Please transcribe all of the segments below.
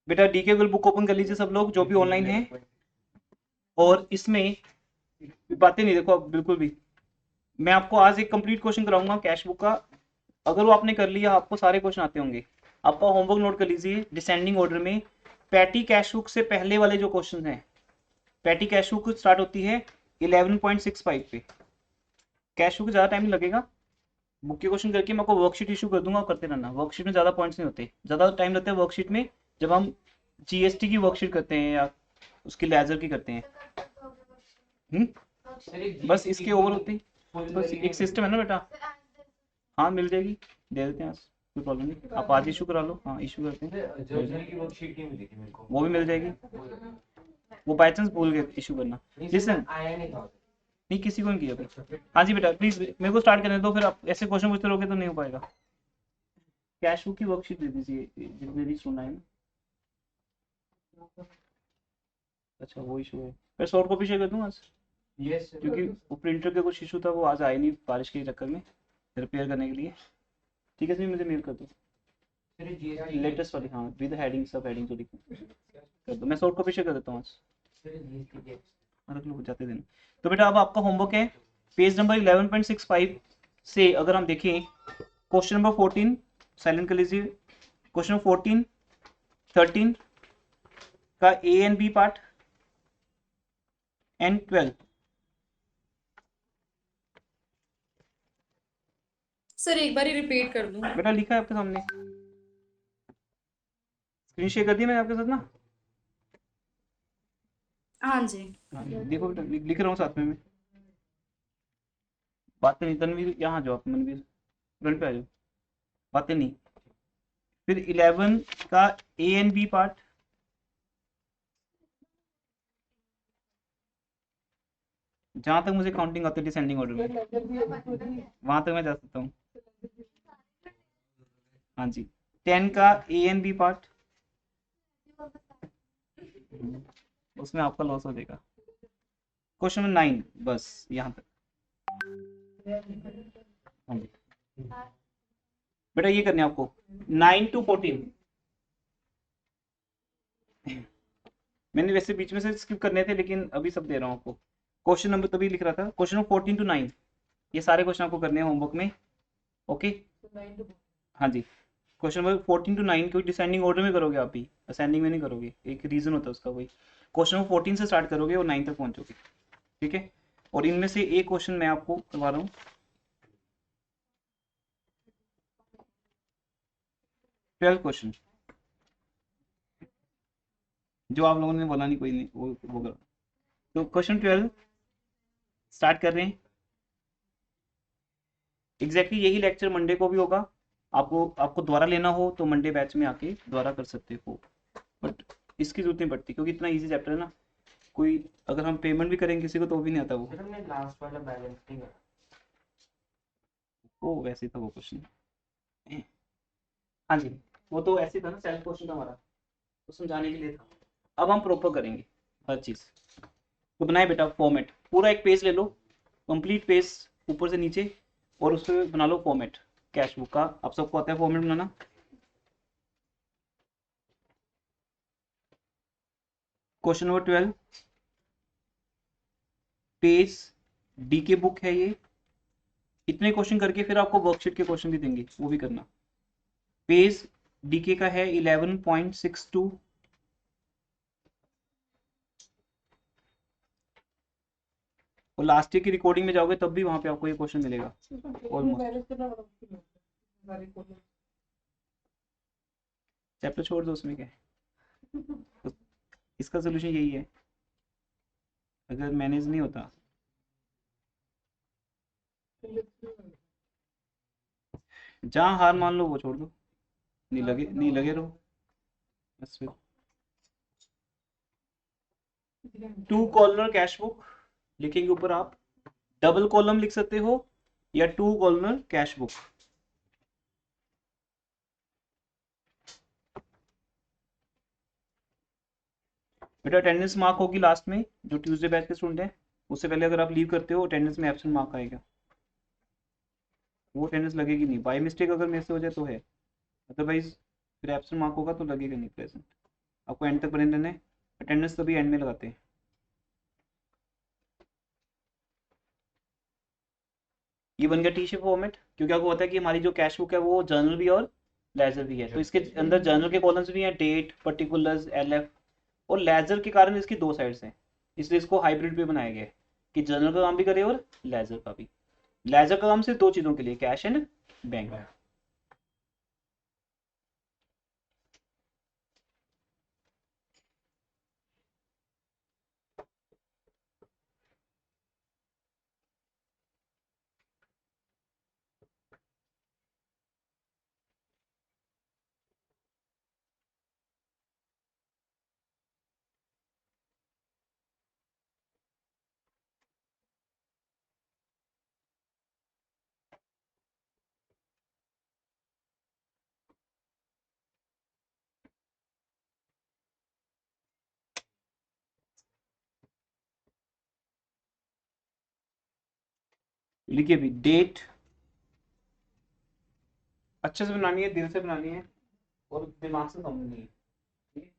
बेटा DK Google book open कर लीजिए सब लोग जो भी ऑनलाइन है, और इसमें बातें नहीं देखो अब बिल्कुल भी। मैं आपको आज एक कंप्लीट क्वेश्चन कराऊंगा कैश बुक का, अगर वो आपने कर लिया आपको सारे क्वेश्चन आते होंगे। आपका होमवर्क नोट कर लीजिए डिसेंडिंग ऑर्डर में। पैटी कैश बुक से पहले वाले जो क्वेश्चन हैं, पैटी कैश बुक स्टार्ट होती है 11.65 पे। कैश बुक ज़्यादा टाइम नहीं लगेगा, बुक के क्वेश्चन करके मैं आपको वर्कशीट इशू कर दूंगा, करते रहना। वर्कशीट में ज़्यादा पॉइंट्स नहीं होते, ज़्यादा टाइम लगता है वर्कशीट में जब हम जीएसटी की वर्कशीट करते हैं या उसकी लेजर की करते हैं। बस इसके ओवर होते ही, बस एक सिस्टम है ना बेटा। हाँ मिल जाएगी, दे देते हैं आज, कोई प्रॉब्लम नहीं। आप आज इशू करा लो, हाँ इशू करते हैं, वो भी मिल जाएगी। वो बाई चांस भूल गए इशू करना। लिसन, नहीं किसी को नहीं किया अभी। हाँ जी बेटा प्लीज मेरे को स्टार्ट करने दो, फिर आप ऐसे क्वेश्चन पूछते रहोगे तो नहीं हो पाएगा। कैश बुक की वर्कशीट दे दीजिए जितने भी सुना है। अच्छा वो इशू है, मैं सॉफ्ट कॉपी शेयर कर दूँ आज। यस क्योंकि वो प्रिंटर का कुछ इशू था, वो आज आया नहीं बारिश के चक्कर में रिपेयर करने के लिए। ठीक है जी, मुझे मेल कर दो लेटेस्ट वाली, हाँ विद हेडिंग सब हेडिंग जो लिखी कर दो। मैं सॉफ्ट कॉपी शेयर कर देता हूँ आज, रख लो जाते दिन। तो बेटा अब आपका होमवर्क है पेज नंबर 11.65 से, अगर हम देखें क्वेश्चन नंबर 14 साइलेंट कर लीजिए। क्वेश्चन नंबर 14 13 का A and B part and 12। Sir एक बार ही रिपीट कर दूं। बेटा लिखा है आपके सामने, स्क्रीन शेयर कर दी मैंने आपके साथ ना। हाँ जी देखो बेटा लिख रहा हूँ साथ में मैं। बातें नहीं, तनवीर यहाँ जाओ, आप मनवीर फ्रंट पे आ जाओ। बातें नहीं, फिर 11 का ए एंड बी पार्ट, जहां तक मुझे काउंटिंग आती है डिसेंडिंग ऑर्डर में वहां तक मैं जा सकता हूँ। हाँ जी 10 का ए एंड बी पार्ट, उसमें आपका लॉस हो जाएगा। क्वेश्चन नंबर 9 बस यहाँ तक। हाँ जी बेटा ये करने आपको 9 to 14। मैंने वैसे बीच में से स्किप करने थे लेकिन अभी सब दे रहा हूँ आपको। क्वेश्चन नंबर तभी लिख रहा था, क्वेश्चन नंबर 14 to 9 ये सारे क्वेश्चन आपको करने हैं होमवर्क में। ओके हाँ जी क्वेश्चन नंबर 14 to 9 कोई डिसेंडिंग ऑर्डर में करोगे आप भी, असेंडिंग में नहीं करोगे, एक रीजन होता है उसका कोई। क्वेश्चन नंबर 14 से स्टार्ट करोगे और 9 तक पहुंचोगे, ठीक है। और इनमें से एक क्वेश्चन मैं आपको करवा रहा हूँ, 12 क्वेश्चन जो आप लोगों ने बोला नहीं, कोई नहीं वो करो। तो क्वेश्चन 12 स्टार्ट कर रहे हैं। एग्जैक्टली यही लेक्चर मंडे को भी होगा। आपको दोबारा लेना हो तो मंडे बैच में आके दोबारा कर सकते हो, बट इसकी जरूरत नहीं पड़ती क्योंकि इतना इजी चैप्टर है ना। कोई अगर हम पेमेंट भी करेंगे किसी को तो भी नहीं आता वो। लास्ट वाला बैलेंस नहीं करा वो, वैसे था वो क्वेश्चन। हाँ जी वो तो ऐसे था ना, सेल्फ क्वेश्चन था हमारा, तो समझाने के लिए था। अब हम प्रॉपर करेंगे हर चीज। तो बनाए बेटा फॉर्मेट, पूरा एक पेज ले लो, कंप्लीट पेज ऊपर से नीचे, और उस पर बना लो फॉर्मेट कैश बुक का। आप सबको आता है फॉर्मेट बनाना। क्वेश्चन नंबर 12 पेज डी के बुक है ये। इतने क्वेश्चन करके फिर आपको वर्कशीट के क्वेश्चन भी देंगे, वो भी करना। पेज डीके का है 11.62। और लास्ट ईयर की रिकॉर्डिंग में जाओगे तब भी वहां पे आपको ये क्वेश्चन मिलेगा ऑलमोस्ट। चैप्टर छोड़ दो, उसमें क्या है, तो इसका सोल्यूशन यही है, अगर मैनेज नहीं होता। जहाँ हार मान लो वो छोड़ दो, नहीं लगे रहो बस। फिर 2 कॉलमर कैश बुक लिखेंगे ऊपर आप, डबल कॉलम लिख सकते हो या 2 कॉलमर कैश बुक। बेटा अटेंडेंस मार्क होगी लास्ट में, जो ट्यूसडे बैच के स्टूडेंट हैं उससे पहले अगर आप लीव करते हो अटेंडेंस में एब्सेंट मार्क आएगा। वो अटेंडेंस लगेगी नहीं, बाई मिस्टेक अगर मेरे से हो जाए तो है, अदरवाइज फिर एब्सेंट मार्क होगा तो लगेगा नहीं प्रेजेंट। आपको एंड तक बने रहना है, अटेंडेंस तभी एंड में लगाते हैं। ये बन गया टी शेप फॉर्मेट, क्योंकि आपको पता है कि हमारी जो कैश बुक है वो जर्नल भी और लेजर भी है, तो इसके अंदर जर्नल के कॉलम्स भी हैं, डेट, पर्टिकुलर्स, एलएफ, और लेजर के कारण इसकी दो साइड्स हैं, इसलिए इसको हाइब्रिड पे बनाया गया है कि जर्नल का काम भी करे और लेजर का भी। लेजर का काम सिर्फ दो चीज़ों के लिए, कैश एंड बैंक। लिखिए भी, डेट अच्छे से बनानी है, दिल से बनानी है और दिमाग से समझनी है, ठीक है?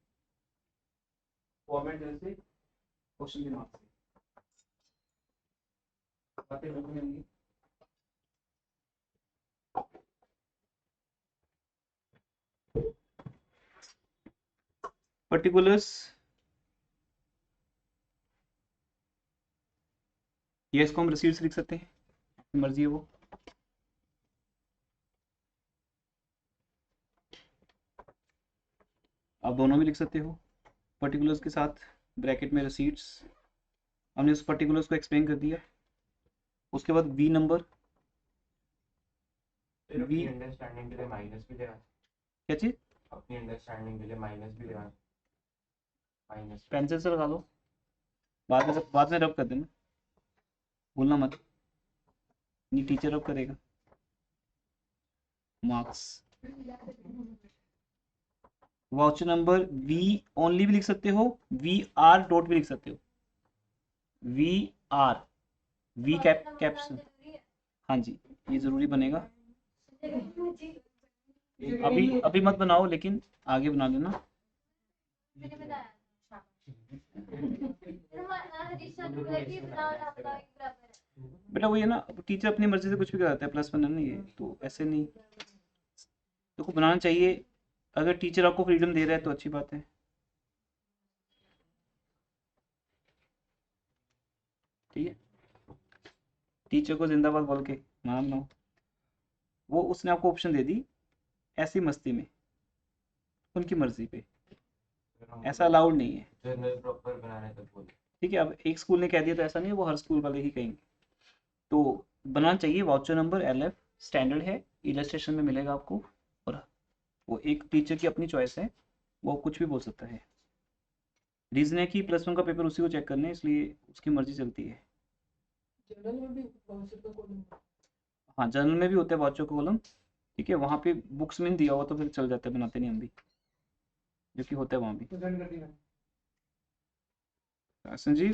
फॉर्मेट दिल से, क्वेश्चन दिमाग से, बातें बिल्कुल नहीं होंगी। पर्टिकुलर्स, ये इसको हम रिसीट्स लिख सकते हैं, अपनी मर्जी है वो। आप दोनों भी लिख सकते हो, पर्टिकुलर्स के साथ ब्रैकेट में रिसीट्स। हमने उस पर्टिकुलर्स को एक्सप्लेन कर दिया। उसके बाद वी नंबर, वी अंडरस्टैंडिंग के लिए माइनस भी देना, क्या चीज, अपनी अंडरस्टैंडिंग के लिए माइनस भी देना, माइनस पेंसिल से लगा लो, बाद में रब कर देना, भूलना मत, नहीं टीचर रब करेगा। Marks, voucher number we only भी लिख सकते हो, वी आर डॉट भी लिख सकते हो, वी आर, वी कैप्स, हाँ जी ये जरूरी बनेगा। अभी मत बनाओ, लेकिन आगे बना देना। बेटा वही है ना, टीचर अपनी मर्जी से कुछ भी कराता है, प्लस वन है ना ये, तो ऐसे नहीं, तो को बनाना चाहिए। अगर टीचर आपको फ्रीडम दे रहा है तो अच्छी बात है, ठीक है? टीचर को जिंदाबाद बोल के मान लो, वो उसने आपको ऑप्शन दे दी ऐसी मस्ती में, उनकी मर्जी पे, ऐसा अलाउड नहीं है, जर्नल प्रॉपर बनाने तक बोले। ठीक है? अब एक स्कूल ने कह दिया तो ऐसा नहीं है वो हर स्कूल वाले ही कहेंगे, तो बनाना चाहिए। वाउचर नंबर एलएफ स्टैंडर्ड है, इलस्ट्रेशन में मिलेगा आपको, और वो एक टीचर की अपनी चॉइस है, वो कुछ भी बोल सकता है। रीजन है कि प्लस वन का पेपर उसी को चेक करने, इसलिए उसकी मर्जी चलती है। जनरल में भी वाउचर का कॉलम, हाँ जनरल में भी होता है वाउचर का कॉलम, ठीक है? वहाँ पे बुक्स में नहीं दिया हुआ तो फिर चल जाता है, बनाते नहीं हम भी, जो कि होता है वहाँ भी। प्रेजेंट कर दिया। संजीव,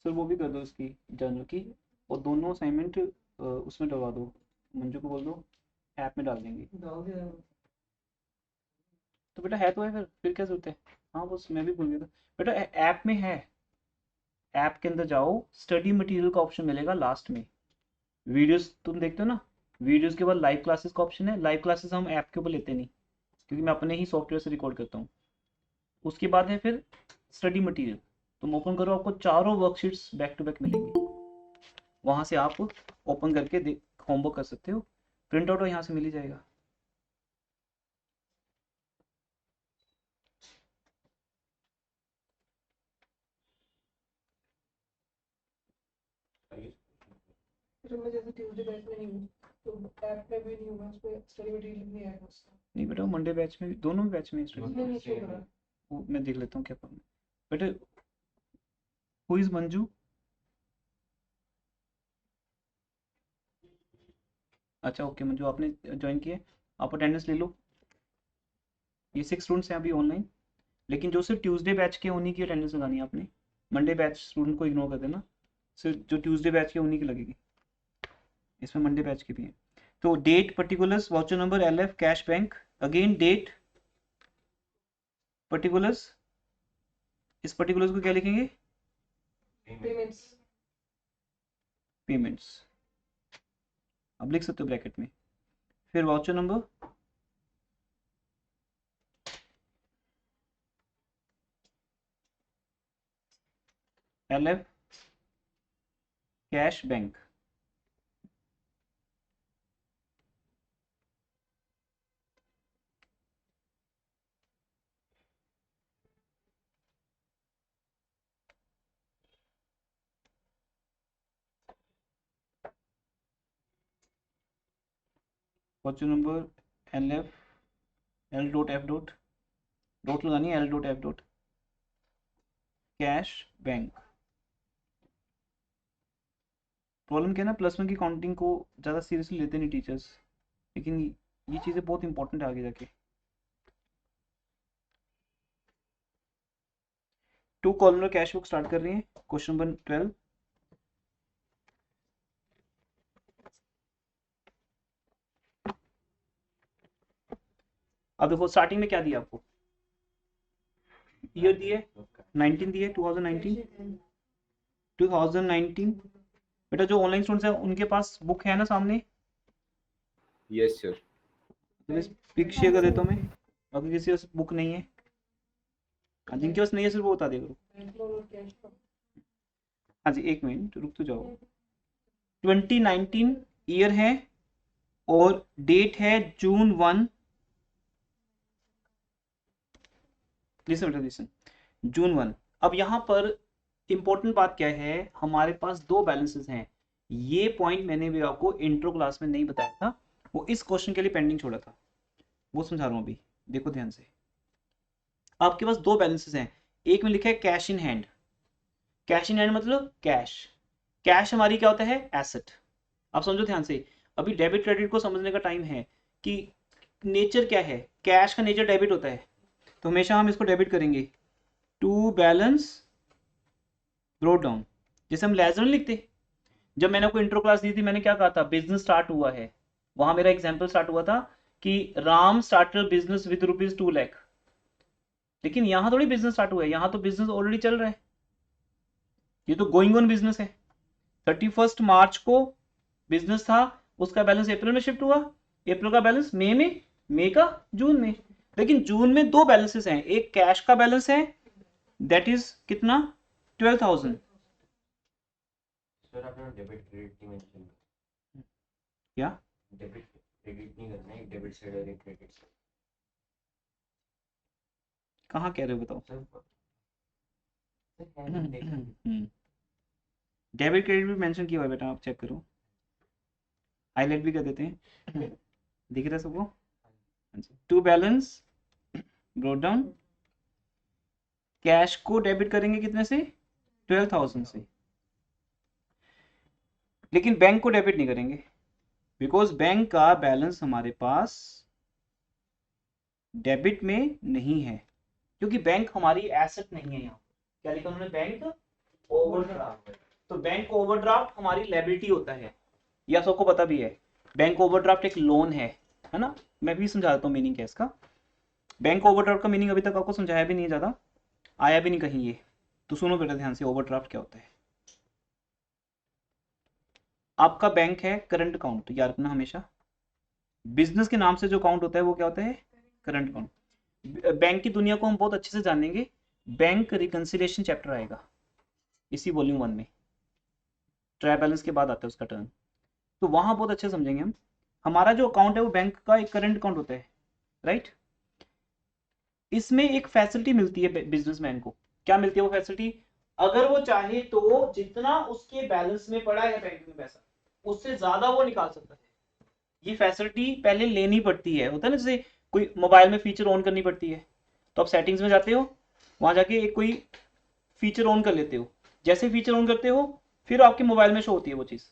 सर वो भी कर दो इसकी, जर्नल की, और दोनों असाइनमेंट उसमें डलवा दो, मंजू को बोल दो ऐप में डाल देंगे। डाल दिया। तो बेटा है तो है, फिर क्या जरूरत है? हाँ बस मैं भी भूल गया था बेटा, ऐप में है, ऐप के अंदर जाओ, स्टडी मटेरियल का ऑप्शन मिलेगा लास्ट में, वीडियोस तुम देखते हो ना, वीडियोस के बाद लाइव क्लासेस का ऑप्शन है, लाइव क्लासेस हम ऐप के ऊपर लेते नहीं, क्योंकि मैं अपने ही सॉफ्टवेयर से रिकॉर्ड करता हूँ। उसके बाद है फिर स्टडी मटेरियल, तुम ओपन करो, आपको चारों वर्कशीट्स बैक टू बैक मिलेंगी, वहाँ से आप ओपन करके होमवर्क कर सकते हो, प्रिंट आउट यहाँ से मिल ही जाएगा। फिर मैं जैसे ट्यूसडे बैच में नहीं हूँ तो ऐप में भी नहीं होगा, उस पर स्टडी मटेरियल नहीं आएगा उसका। नहीं बेटा मंडे बैच में भी, दोनों बैच में स्टडी, उसमें नहीं शो करा। वो मैं देख लेता हूँ क्या प्रॉब्लम बेटा। Who is Manju? अच्छा ओके मंजू, आपने ज्वाइन किया, आप अटेंडेंस ले लो। ये 6 स्टूडेंट्स हैं अभी ऑनलाइन, लेकिन जो सिर्फ ट्यूसडे बैच के उन्हीं की अटेंडेंस लगानी है आपने, मंडे बैच स्टूडेंट को इग्नोर कर देना, सिर्फ जो ट्यूसडे बैच के उन्हीं की लगेगी, इसमें मंडे बैच के भी हैं। तो date particulars, voucher number, LF, cash bank, again date particulars, इस पर्टिकुलर्स को क्या लिखेंगे? Payments. पेमेंट्स, अब लिख सकते हो ब्रैकेट में। फिर voucher number, LF, cash bank, voucher number LF, L dot F dot, dot लगानी है, L dot F dot, cash bank. Problem क्या है ना, +1 की काउंटिंग को ज़्यादा सीरियसली लेते नहीं टीचर्स, लेकिन ये चीज़ें बहुत इंपॉर्टेंट है आगे जाके। 2 कॉलमर कैश बुक स्टार्ट कर रही हैं, क्वेश्चन नंबर 12। अब देखो स्टार्टिंग में क्या दिया आपको, ईयर दिए 19 दिए, 2019। बेटा जो ऑनलाइन स्टूडेंट्स हैं उनके पास बुक है ना सामने? Yes sir. पिक शेयर कर देता हूँ मैं, अगर किसी पास बुक नहीं है, जिनके पास नहीं है सिर्फ वो बता दिया करो। Bank loan और cash flow. हाँ जी, एक मिनट रुक तो जाओ। 2019 ईयर है और डेट है June 1। लिसन बेटा लिसन, June 1। अब यहाँ पर इंपॉर्टेंट बात क्या है, हमारे पास 2 बैलेंसेस हैं। ये पॉइंट मैंने भी आपको इंट्रो क्लास में नहीं बताया था, वो इस क्वेश्चन के लिए पेंडिंग छोड़ा था, वो समझा रहा हूँ अभी, देखो ध्यान से। आपके पास 2 बैलेंसेस हैं, एक में लिखा है cash in hand. Cash in hand मतलब कैश, कैश हमारी क्या होता है? एसेट। आप समझो ध्यान से, अभी डेबिट क्रेडिट को समझने का टाइम है कि नेचर क्या है, कैश का नेचर डेबिट होता है, तो हमेशा हम इसको डेबिट करेंगे। टू बैलेंस ब्रोट डाउन, जैसे हम लेजर नहीं लिखते। जब मैंने आपको इंट्रो क्लास दी थी, मैंने क्या कहा था? बिजनेस स्टार्ट हुआ है, वहां मेरा एग्जाम्पल स्टार्ट हुआ था कि Ram started business with ₹2 lakh. लेकिन यहां थोड़ी बिजनेस स्टार्ट हुआ है, यहां तो बिजनेस ऑलरेडी चल रहा है, ये तो गोइंग ऑन बिजनेस है। 31 मार्च को बिजनेस था, उसका बैलेंस अप्रैल में शिफ्ट हुआ, अप्रैल का बैलेंस मई में, मई का जून में। लेकिन जून में 2 बैलेंसेस हैं, एक कैश का बैलेंस है दैट इज कितना? 12,000। सर आपने डेबिट क्रेडिट नहीं मेंशन क्या? डेबिट क्रेडिट नहीं करना है, एक डेबिट साइड और एक क्रेडिट साइड। कहाँ कह रहे हो बताओ? डेबिट क्रेडिट भी मेंशन किया हुआ है बेटा, आप चेक करो, हाईलाइट भी कर देते हैं। दिख रहा है सबको? To balance brought down, cash को डेबिट करेंगे कितने से? 12,000 से, लेकिन बैंक को डेबिट नहीं करेंगे, बिकॉज बैंक का बैलेंस हमारे पास डेबिट में नहीं है, क्योंकि बैंक हमारी एसेट नहीं है। यहाँ क्या लिखा उन्होंने? Bank overdraft. तो बैंक ओवरड्राफ्ट हमारी लायबिलिटी होता है, यह सबको पता भी है। बैंक ओवरड्राफ्ट एक लोन है ना? मैं भी समझा देता हूँ मीनिंग क्या है इसका। बैंक ओवरड्राफ्ट का मीनिंग अभी तक आपको समझाया भी नहीं है, ज़्यादा आया भी नहीं कहीं ये, तो सुनो बेटा ध्यान से, ओवरड्राफ्ट क्या होता है। आपका बैंक है करंट अकाउंट, याद रखना हमेशा, बिजनेस के नाम से जो अकाउंट होता है वो क्या होता है? Current account. बैंक की दुनिया को हम बहुत अच्छे से जानेंगे, बैंक रिकंसिलिएशन चैप्टर आएगा इसी वॉल्यूम 1 में, ट्रायल बैलेंस के बाद आता है उसका टर्न, तो वहां बहुत अच्छे समझेंगे हम। हमारा जो अकाउंट है वो बैंक का एक करंट अकाउंट होता है, राइट? इसमें एक फैसिलिटी मिलती है बिजनेसमैन को, क्या मिलती है वो फैसिलिटी? अगर वो चाहे तो जितना उसके बैलेंस में पड़ा है बैंक में पैसा, उससे ज्यादा वो निकाल सकता है। ये फैसिलिटी पहले लेनी पड़ती है, होता है ना, जैसे कोई मोबाइल में फीचर ऑन करनी पड़ती है, तो आप सेटिंग्स में जाते हो, वहां जाके एक कोई फीचर ऑन कर लेते हो, जैसे फीचर ऑन करते हो फिर आपके मोबाइल में शो होती है वो चीज़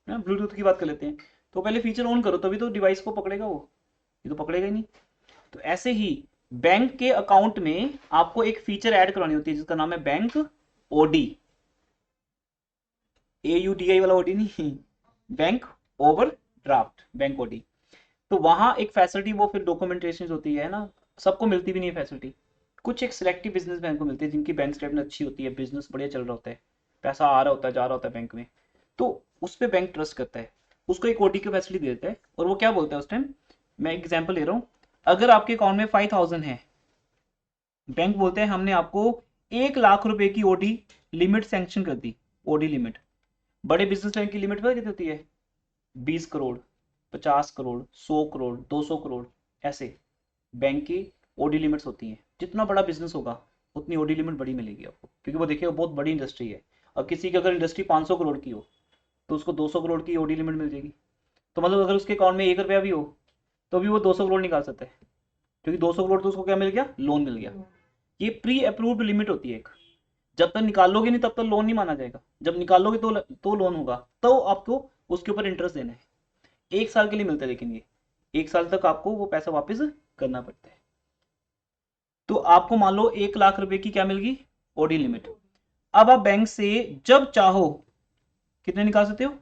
ना। ब्लूटूथ की बात कर लेते हैं, तो पहले फीचर ऑन करो तभी तो डिवाइस को पकड़ेगा वो, ये तो पकड़ेगा ही नहीं। तो ऐसे ही बैंक के अकाउंट में आपको एक फीचर ऐड करवानी होती है जिसका नाम है बैंक ओडी। AUDI वाला ओडी नहीं, बैंक ओवरड्राफ्ट, बैंक ओडी। तो वहां एक फैसिलिटी वो फिर डॉक्यूमेंटेशन होती है ना, सबको मिलती भी नहीं है फैसिलिटी, कुछ एक सिलेक्टिव बिजनेसमैन को मिलती है जिनकी बैंक स्टेटमेंट अच्छी होती है, बिजनेस बढ़िया चल रहा होता है, पैसा आ रहा होता है, जा रहा होता है बैंक में, तो उस पर बैंक ट्रस्ट करता है, उसको एक ओडी की फैसिलिटी देता है। और वो क्या बोलता है उस टाइम, मैं एग्जाम्पल ले रहा हूँ, अगर आपके अकाउंट में 5000 है, बैंक बोलते हैं हमने आपको 1 लाख रुपए की ओडी लिमिट सैंक्शन कर दी। ओडी लिमिट, बड़े बिजनेस की लिमिट पता कितनी होती है, 20 करोड़, 50 करोड़, 100 करोड़, 200 करोड़, ऐसे बैंक की ओडी लिमिट्स होती हैं। जितना बड़ा बिजनेस होगा उतनी ओडी लिमिट बड़ी मिलेगी आपको, क्योंकि वो देखिए बहुत बड़ी इंडस्ट्री है। और किसी की अगर इंडस्ट्री 500 करोड़ की हो तो उसको 200 करोड़ की ओडी लिमिट मिल जाएगी। तो मतलब अगर उसके अकाउंट में 1 रुपया भी हो तो भी वो 200 करोड़ निकाल सकता है, क्योंकि 200 करोड़ तो उसको क्या मिल गया, लोन मिल गया। ये प्री अप्रूव्ड लिमिट होती है एक, जब तक निकालोगे नहीं तब तक लोन नहीं माना जाएगा, जब निकालोगे तो लोन होगा, तो आपको उसके ऊपर इंटरेस्ट देना है। 1 साल के लिए मिलता है, लेकिन ये 1 साल तक आपको वो पैसा वापस करना पड़ता है। तो आपको मान लो 1 लाख रुपए की क्या मिल गई, ओडी लिमिट। अब आप बैंक से जब चाहो कितने निकाल सकते हो,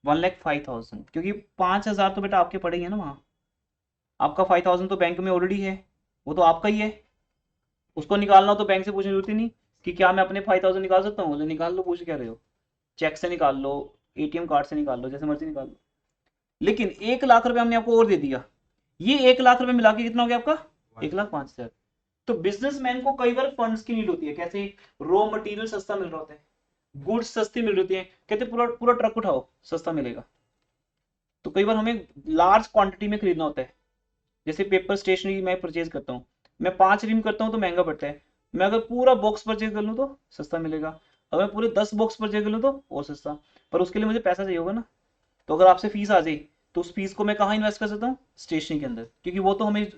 1,05,000, क्योंकि 5,000 तो बेटा आपके पड़े ही है ना वहां, आपका 5,000 तो बैंक में ऑलरेडी है, वो तो आपका ही है, उसको निकालना हो तो बैंक से पूछने की जरूरत ही नहीं कि क्या मैं अपने 5,000 निकाल सकता हूँ, बोले निकाल लो, पूछ क्या रहे हो, चेक से निकाल लो, ATM कार्ड से निकाल लो, जैसे मर्जी निकाल लो। लेकिन 1 लाख रुपए हमने आपको और दे दिया, ये 1 लाख रुपए मिला के कितना हो गया आपका, 1,05,000। तो बिजनेसमैन को कई बार फंड्स की नीड होती है, कैसे, रॉ मटेरियल सस्ता मिल रहा होता है, गुड्स सस्ती मिल रही होती है, कहते पूरा पूरा ट्रक उठाओ सस्ता मिलेगा। तो कई बार हमें लार्ज क्वांटिटी में खरीदना होता है, जैसे पेपर स्टेशनरी मैं परचेज करता हूँ, मैं 5 रिम करता हूँ तो महंगा पड़ता है, मैं अगर पूरा बॉक्स परचेज कर लूँ तो सस्ता मिलेगा, अगर मैं पूरे 10 बॉक्स परचेज कर लूँ तो और सस्ता, पर उसके लिए मुझे पैसा चाहिए होगा ना। तो अगर आपसे फीस आ जाए तो उस फीस को मैं कहाँ इन्वेस्ट कर सकता हूँ, स्टेशनरी के अंदर, क्योंकि वो तो हमें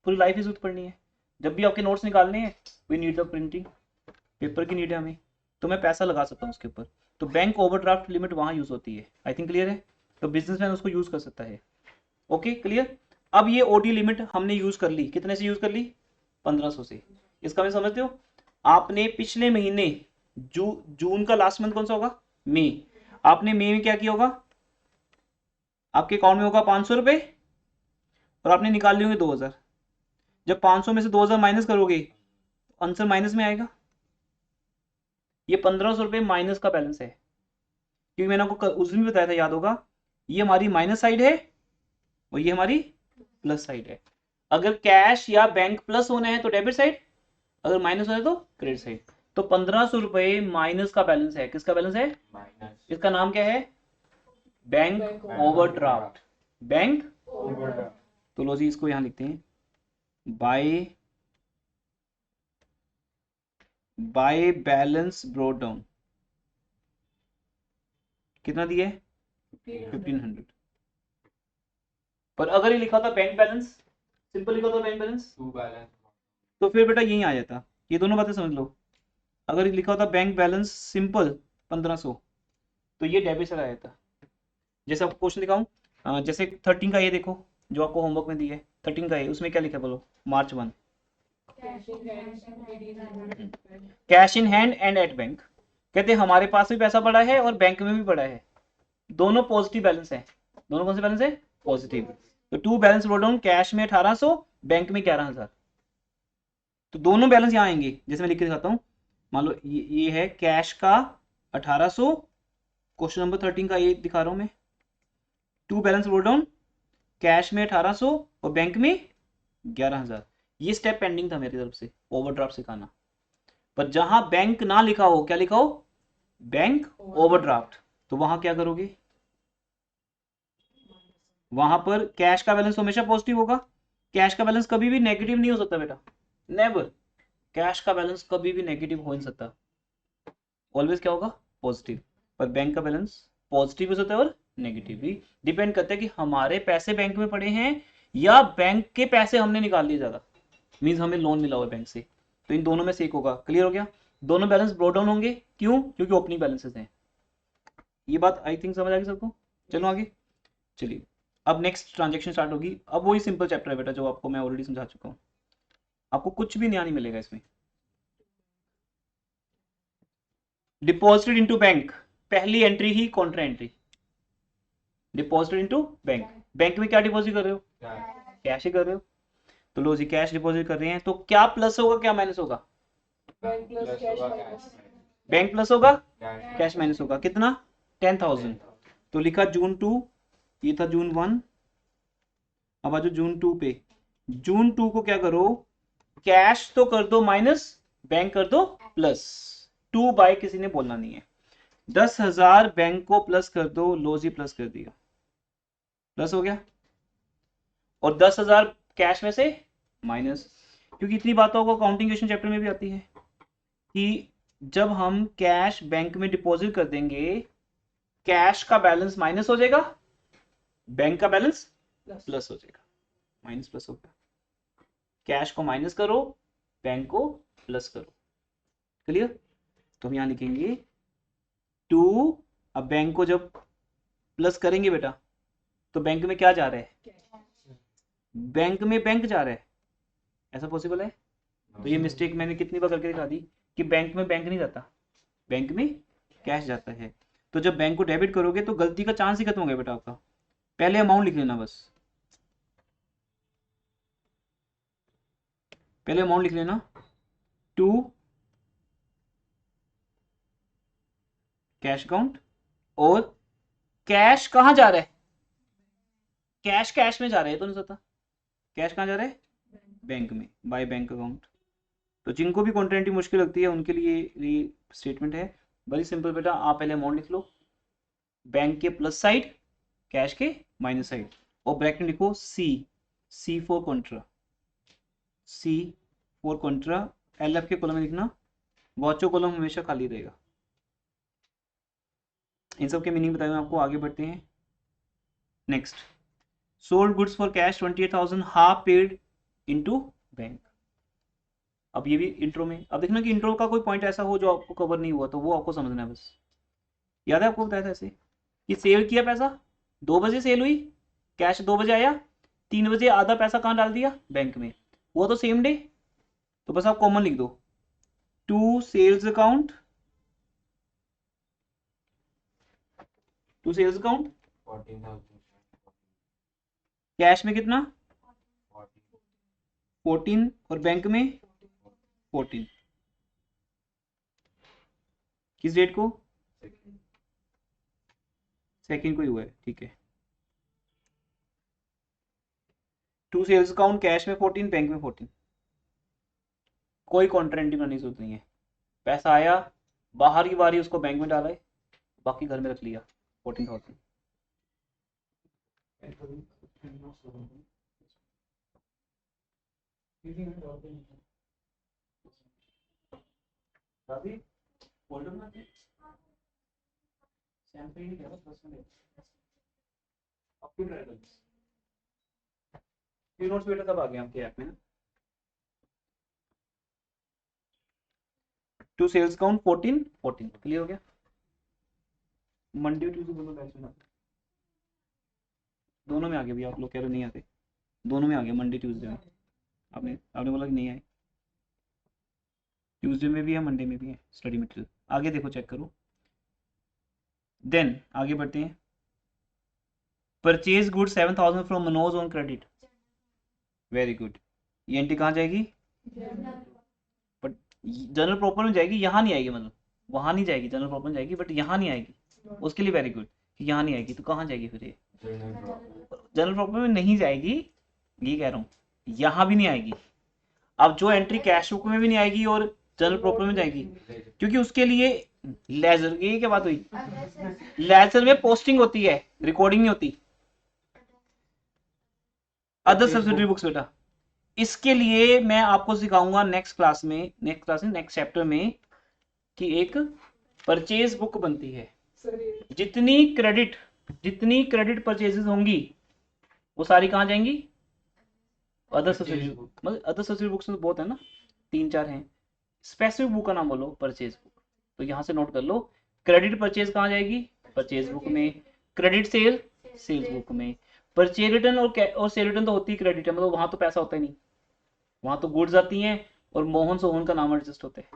पूरी लाइफ यूज पड़नी है। जब भी आपके नोट्स निकालने हैं, we need the printing, paper की नीड है हमें, तो मैं पैसा लगा सकता हूँ उसके ऊपर। तो बैंक ओवरड्राफ्ट लिमिट वहां यूज होती है, आई थिंक क्लियर है, तो बिजनेसमैन उसको यूज कर सकता है। Okay clear. अब ये ओडी लिमिट हमने यूज कर ली, कितने से यूज कर ली, 1500 से। इसका मैं समझते हो, आपने पिछले महीने जून का लास्ट मंथ कौन सा होगा, मई, आपने मई में क्या किया होगा, आपके अकाउंट में होगा 500 रुपए और आपने निकाल लिए होंगे 2000। जब 500 में से 2000 माइनस करोगे तो आंसर माइनस में आएगा, ये 1500 रुपए माइनस का बैलेंस है, क्योंकि मैंने आपको उस दिन भी बताया था, याद होगा, ये हमारी माइनस साइड है और ये हमारी प्लस साइड है। अगर कैश या बैंक प्लस होना है तो डेबिट साइड, अगर माइनस होना है तो क्रेडिट साइड। तो 1500 रुपए माइनस का बैलेंस है, किसका बैलेंस है, माइनस इसका नाम क्या है, बैंक ओवरड्राफ्ट, बैंक। तो लो जी इसको यहां लिखते हैं, बाय बैलेंस ब्रॉट डाउन, कितना दिया है, 1500। पर अगर ये लिखा था बैंक बैलेंस, सिंपल लिखा था बैंक बैलेंस, टू बैलेंस तो फिर बेटा यही आ जाता, ये दोनों बातें समझ लो। अगर लिखा होता बैंक बैलेंस सिंपल 1500 तो ये डेबिट साइड आ जाता। जैसे आपको क्वेश्चन दिखाऊं, जैसे 13 का ये देखो जो आपको होमवर्क में दिया है, 13 का ये, उसमें क्या लिखा है बोलो, मार्च 1, cash in hand and at bank. कहते हैं हमारे पास भी पैसा पड़ा है और बैंक में भी पड़ा है, दोनों पॉजिटिव बैलेंस है। दोनों कौन से बैलेंस है, पॉजिटिव। तो to balance brought down, cash में 1800, बैंक में 11000। तो दोनों बैलेंस यहाँ आएंगे, जैसे मैं लिख के दिखाता हूँ, मान लो ये है कैश का 1800, क्वेश्चन नंबर 13 का ये दिखा रहा हूं मैं, to balance brought down, cash में 1800 और बैंक में 11000। ये स्टेप पेंडिंग था मेरी तरफ से ओवरड्राफ्ट सिखाना, पर जहां बैंक ना लिखा हो, क्या लिखा हो, बैंक ओवरड्राफ्ट, तो वहां क्या करोगे, वहां पर कैश का बैलेंस हमेशा पॉजिटिव होगा। कैश का बैलेंस कभी भी नेगेटिव नहीं हो सकता बेटा, नेवर। कैश का बैलेंस कभी भी नेगेटिव हो नहीं सकता, ऑलवेज क्या होगा, पॉजिटिव। पर बैंक का बैलेंस पॉजिटिव हो सकता है और नेगेटिव भी, डिपेंड करता है कि हमारे पैसे बैंक में पड़े हैं या बैंक के पैसे हमने निकाल लिए ज्यादा, मीन्स हमें लोन मिला हुआ है बैंक से। तो इन दोनों में से एक होगा, क्लियर हो गया। दोनों बैलेंस ब्रॉट डाउन होंगे, क्यों, क्योंकि ओपनिंग बैलेंसेस हैं। ये बात आई थिंक समझ आ गई सबको। चलो आगे चलिए, अब नेक्स्ट ट्रांजेक्शन स्टार्ट होगी। अब वही सिंपल चैप्टर है बेटा जो आपको मैं ऑलरेडी समझा चुका हूँ, आपको कुछ भी नया नहीं मिलेगा इसमें। डिपॉजिटेड इनटू बैंक, पहली एंट्री ही contra entry, deposited into bank. Bank में क्या डिपॉजिट कर रहे हो? कैश ही कर रहे हो। तो लो जी कैश डिपॉजिट कर रहे हैं, तो क्या प्लस होगा क्या माइनस होगा? Bank plus cash minus bank plus होगा, कैश माइनस होगा। कितना? 10,000। तो लिखा जून 2, ये था जून 1। अब आ जाओ जून 2 पे। जून 2 को क्या करो, कैश तो कर दो माइनस, बैंक कर दो प्लस। 2 बाय किसी ने बोलना नहीं है। 10,000 बैंक को प्लस कर दो, लो जी प्लस कर दिया, प्लस हो गया। और 10,000 कैश में से माइनस, क्योंकि इतनी बातों को काउंटिंग क्वेश्चन चैप्टर में भी आती है कि जब हम कैश बैंक में डिपॉजिट कर देंगे, कैश का बैलेंस माइनस हो जाएगा, बैंक का बैलेंस प्लस हो जाएगा। माइनस प्लस हो गया, कैश को माइनस करो, बैंक को प्लस करो। क्लियर? तो हम यहां लिखेंगे 2। अब बैंक को जब प्लस करेंगे बेटा, तो बैंक में क्या जा रहा है? बैंक में बैंक जा रहा है, ऐसा पॉसिबल है? तो ये मिस्टेक मैंने कितनी बार करके दिखा दी कि बैंक में बैंक नहीं जाता, बैंक में कैश जाता है। तो जब बैंक को डेबिट करोगे तो गलती का चांस ही खत्म हो गया बेटा आपका। पहले अमाउंट लिख लेना, बस पहले अमाउंट लिख लेना 2 कैश अकाउंट। और कैश कहां जा रहा है? कैश कैश में जा रहा है, तो नहीं सकता। कैश कहां जा रहा है? बैंक में, बाय बैंक अकाउंट। तो जिनको भी कॉन्ट्रेंटी मुश्किल लगती है उनके लिए ये स्टेटमेंट है। वेरी सिंपल बेटा, आप पहले अमाउंट लिख लो, बैंक के प्लस साइड, कैश के माइनस साइड, और ब्रैकेट में लिखो C for contra, C for contra. LF के कॉलम में लिखना, वॉचो कॉलम हमेशा खाली रहेगा। इन सब के मीनिंग बताए मैं आपको, आगे बढ़ते हैं। Next, sold goods for cash 28,000, half paid into bank. अब ये भी इंट्रो में, अब देखना कि इंट्रो का कोई पॉइंट ऐसा हो जो आपको कवर नहीं हुआ, तो वो आपको समझना है बस। याद है आपको बताया था ऐसे कि सेल किया पैसा, 2 बजे सेल हुई, कैश 2 बजे आया, 3 बजे आधा पैसा कहाँ डाल दिया? बैंक में। हुआ तो सेम डे, तो बस आप कॉमन लिख दो 2 sales account, 2 sales account, 14,000 cash में कितना? 14 और बैंक में 14। किस डेट को? सेकंड को ही हुआ है, ठीक है। 2 सेल्स अकाउंट, कैश में 14, बैंक में 14। कोई कॉन्ट्रेंटी करने की जरूरत नहीं है। पैसा आया, बाहर की बारी उसको बैंक में डाला है, बाकी घर में रख लिया 14,000। नोट्स बेटा तब आ गए आपके ऐप में ना। 2 सेल्स अकाउंट 14 14, क्लियर हो गया। मंडे ट्यूसडे दोनों बैच में, दोनों में आ गया भैया। आप लोग कह रहे हो नहीं आते, दोनों में आ गया, मंडे ट्यूसडे में। आपने बोला कि नहीं आए, ट्यूसडे में भी है, मंडे में भी है स्टडी मटेरियल। आगे देखो, चेक करो। देन आगे बढ़ते हैं। Purchase good 7,000 from Manoj on credit, very good. ये एंट्री कहाँ जाएगी? बट जनरल प्रॉपर में जाएगी, यहाँ नहीं आएगी, मतलब वहाँ नहीं जाएगी, जनरल प्रॉपर में जाएगी बट यहाँ नहीं आएगी। उसके लिए वेरी गुड कि यहाँ नहीं आएगी, तो कहाँ जाएगी फिर ये? जनरल प्रॉपर में नहीं जाएगी, ये कह रहा हूँ, यहाँ भी नहीं आएगी। अब जो एंट्री कैश बुक में भी नहीं आएगी और जनरल प्रॉपर में जाएगी, क्योंकि उसके लिए लेजर, ये क्या बात हुई? लेजर में पोस्टिंग होती है, रिकॉर्डिंग नहीं होती। अदर सब्सिडरी बुक्स बेटा, इसके लिए मैं आपको सिखाऊंगा नेक्स्ट क्लास में, नेक्स्ट चैप्टर में, कि एक परचेज बुक बनती है। जितनी क्रेडिट परचेजेस होंगी वो सारी कहाँ जाएंगी? Other subsidiary book. मतलब अदर सब्सिडरी बुक्स में बहुत है ना, 3-4 हैं। स्पेसिफिक बुक का नाम बोलो, परचेज बुक। तो यहां से नोट कर लो, क्रेडिट परचेज कहाँ जाएगी? परचेज बुक में। क्रेडिट सेल, सेल्स बुक में। परचेज रिटर्न और सेल रिटर्न तो होती है क्रेडिट है, मतलब वहां तो पैसा होता ही नहीं, वहां तो गुड्स आती हैं और मोहन सोहन का नाम एडजस्ट होता है।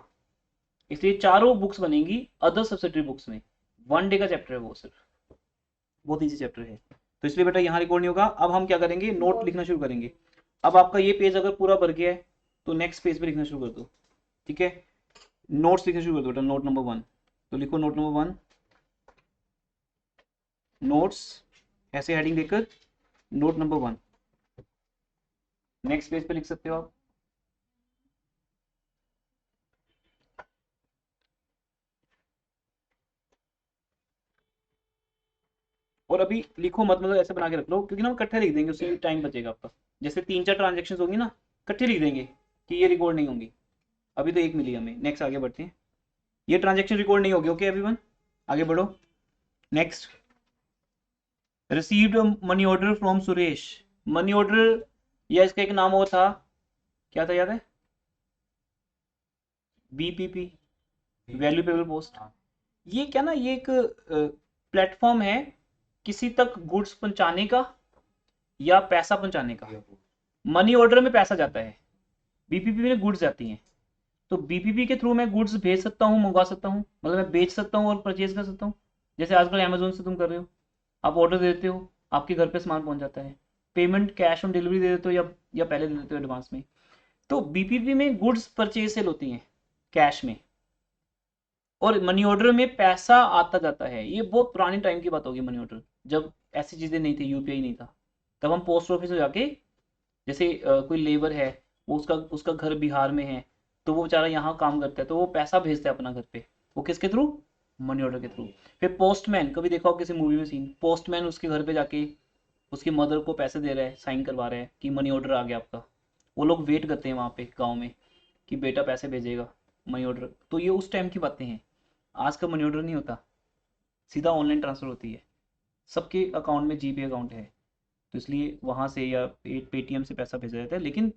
इसलिए चारों बुक्स बनेंगी अदर सब्सिडरी बुक्स में। 1 डे का चैप्टर है वो, सिर्फ बहुत इजी चैप्टर है। तो इसलिए बेटा यहाँ रिकॉर्ड नहीं होगा। अब हम क्या करेंगे, नोट लिखना शुरू करेंगे। अब आपका ये पेज अगर पूरा भर गया है तो नेक्स्ट पेज पे लिखना शुरू कर दो, ठीक है। नोट्स लिखना शुरू कर दो बेटा, नोट नंबर 1। तो लिखो नोट नंबर 1, नोट्स, ऐसे हेडिंग देकर नोट नंबर 1। नेक्स्ट पेज पे लिख सकते हो आप। और अभी लिखो मत, मतलब ऐसे बना के रख लो, क्योंकि ना हम इकट्ठे लिख देंगे, उससे टाइम बचेगा आपका। जैसे 3-4 ट्रांजेक्शन होंगी ना, इकट्ठे लिख देंगे कि ये रिकॉर्ड नहीं होंगी। अभी तो एक मिली हमें। नेक्स्ट आगे बढ़ते हैं। ये ट्रांजेक्शन रिकॉर्ड नहीं होगी। ओके एवरीवन, आगे बढ़ो। Next, received money order from Suresh. Money order या इसका एक नाम और था, क्या था याद है? BPP, value payable post. ये क्या ना, ये एक प्लेटफॉर्म है किसी तक गुड्स पहुंचाने का या पैसा पहुंचाने का। मनी ऑर्डर में पैसा जाता है, बीपीपी में गुड्स जाती हैं। तो बीपीपी के थ्रू मैं गुड्स भेज सकता हूँ, मंगवा सकता हूँ, मतलब मैं बेच सकता हूँ और परचेज कर सकता हूँ। जैसे आजकल अमेजोन से तुम कर रहे हो, आप ऑर्डर देते हो, आपके घर पे सामान पहुंच जाता है। पेमेंट कैश ऑन डिलीवरी दे देते हो या पहले दे देते हो एडवांस में। तो बीपीपी में गुड्स परचेज सेल होती हैं कैश में, और मनी ऑर्डर में पैसा आता जाता है। ये बहुत पुरानी टाइम की बात होगी। मनी ऑर्डर जब ऐसी चीज़ें नहीं थी, यूपीआई नहीं था, तब हम पोस्ट ऑफिस में जाके, जैसे कोई लेबर है, वो उसका घर बिहार में है, तो वो बेचारा यहाँ काम करता है, तो वो पैसा भेजता है अपना घर पे, वो किसके थ्रू? मनी ऑर्डर के थ्रू। फिर पोस्टमैन, कभी देखा हो किसी मूवी में सीन, पोस्टमैन उसके घर पे जाके उसकी मदर को पैसे दे रहा है, साइन करवा रहा है कि मनी ऑर्डर आ गया आपका। वो लोग वेट करते हैं वहाँ पे गाँव में कि बेटा पैसे भेजेगा, मनी ऑर्डर। तो ये उस टाइम की बातें हैं। आज का मनी ऑर्डर नहीं होता, सीधा ऑनलाइन ट्रांसफर होती है। सबके अकाउंट में जीपे अकाउंट है, तो इसलिए वहाँ से या पेटीएम से पैसा भेजा जाता है। लेकिन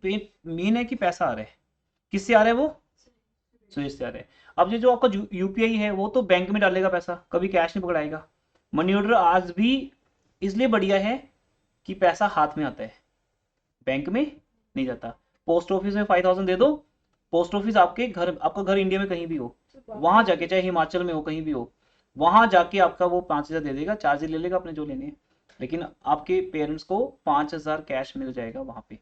मेन है कि पैसा आ रहा है, किससे आ रहा है? वो सुरेश से आ रहा है। अब ये जो आपका यूपीआई है, वो तो बैंक में डालेगा पैसा, कभी कैश नहीं पकड़ाएगा। मनी ऑर्डर आज भी इसलिए बढ़िया है कि पैसा हाथ में आता है, बैंक में नहीं जाता। पोस्ट ऑफिस में 5000 दे दो, पोस्ट ऑफिस आपका घर इंडिया में कहीं भी हो, वहां जाके, चाहे हिमाचल में हो, कहीं भी हो, वहां जाके आपका वो 5000 दे देगा, चार्जेस ले लेगा अपने जो लेने हैं। लेकिन आपके पेरेंट्स को 5000 कैश मिल जाएगा वहां पे।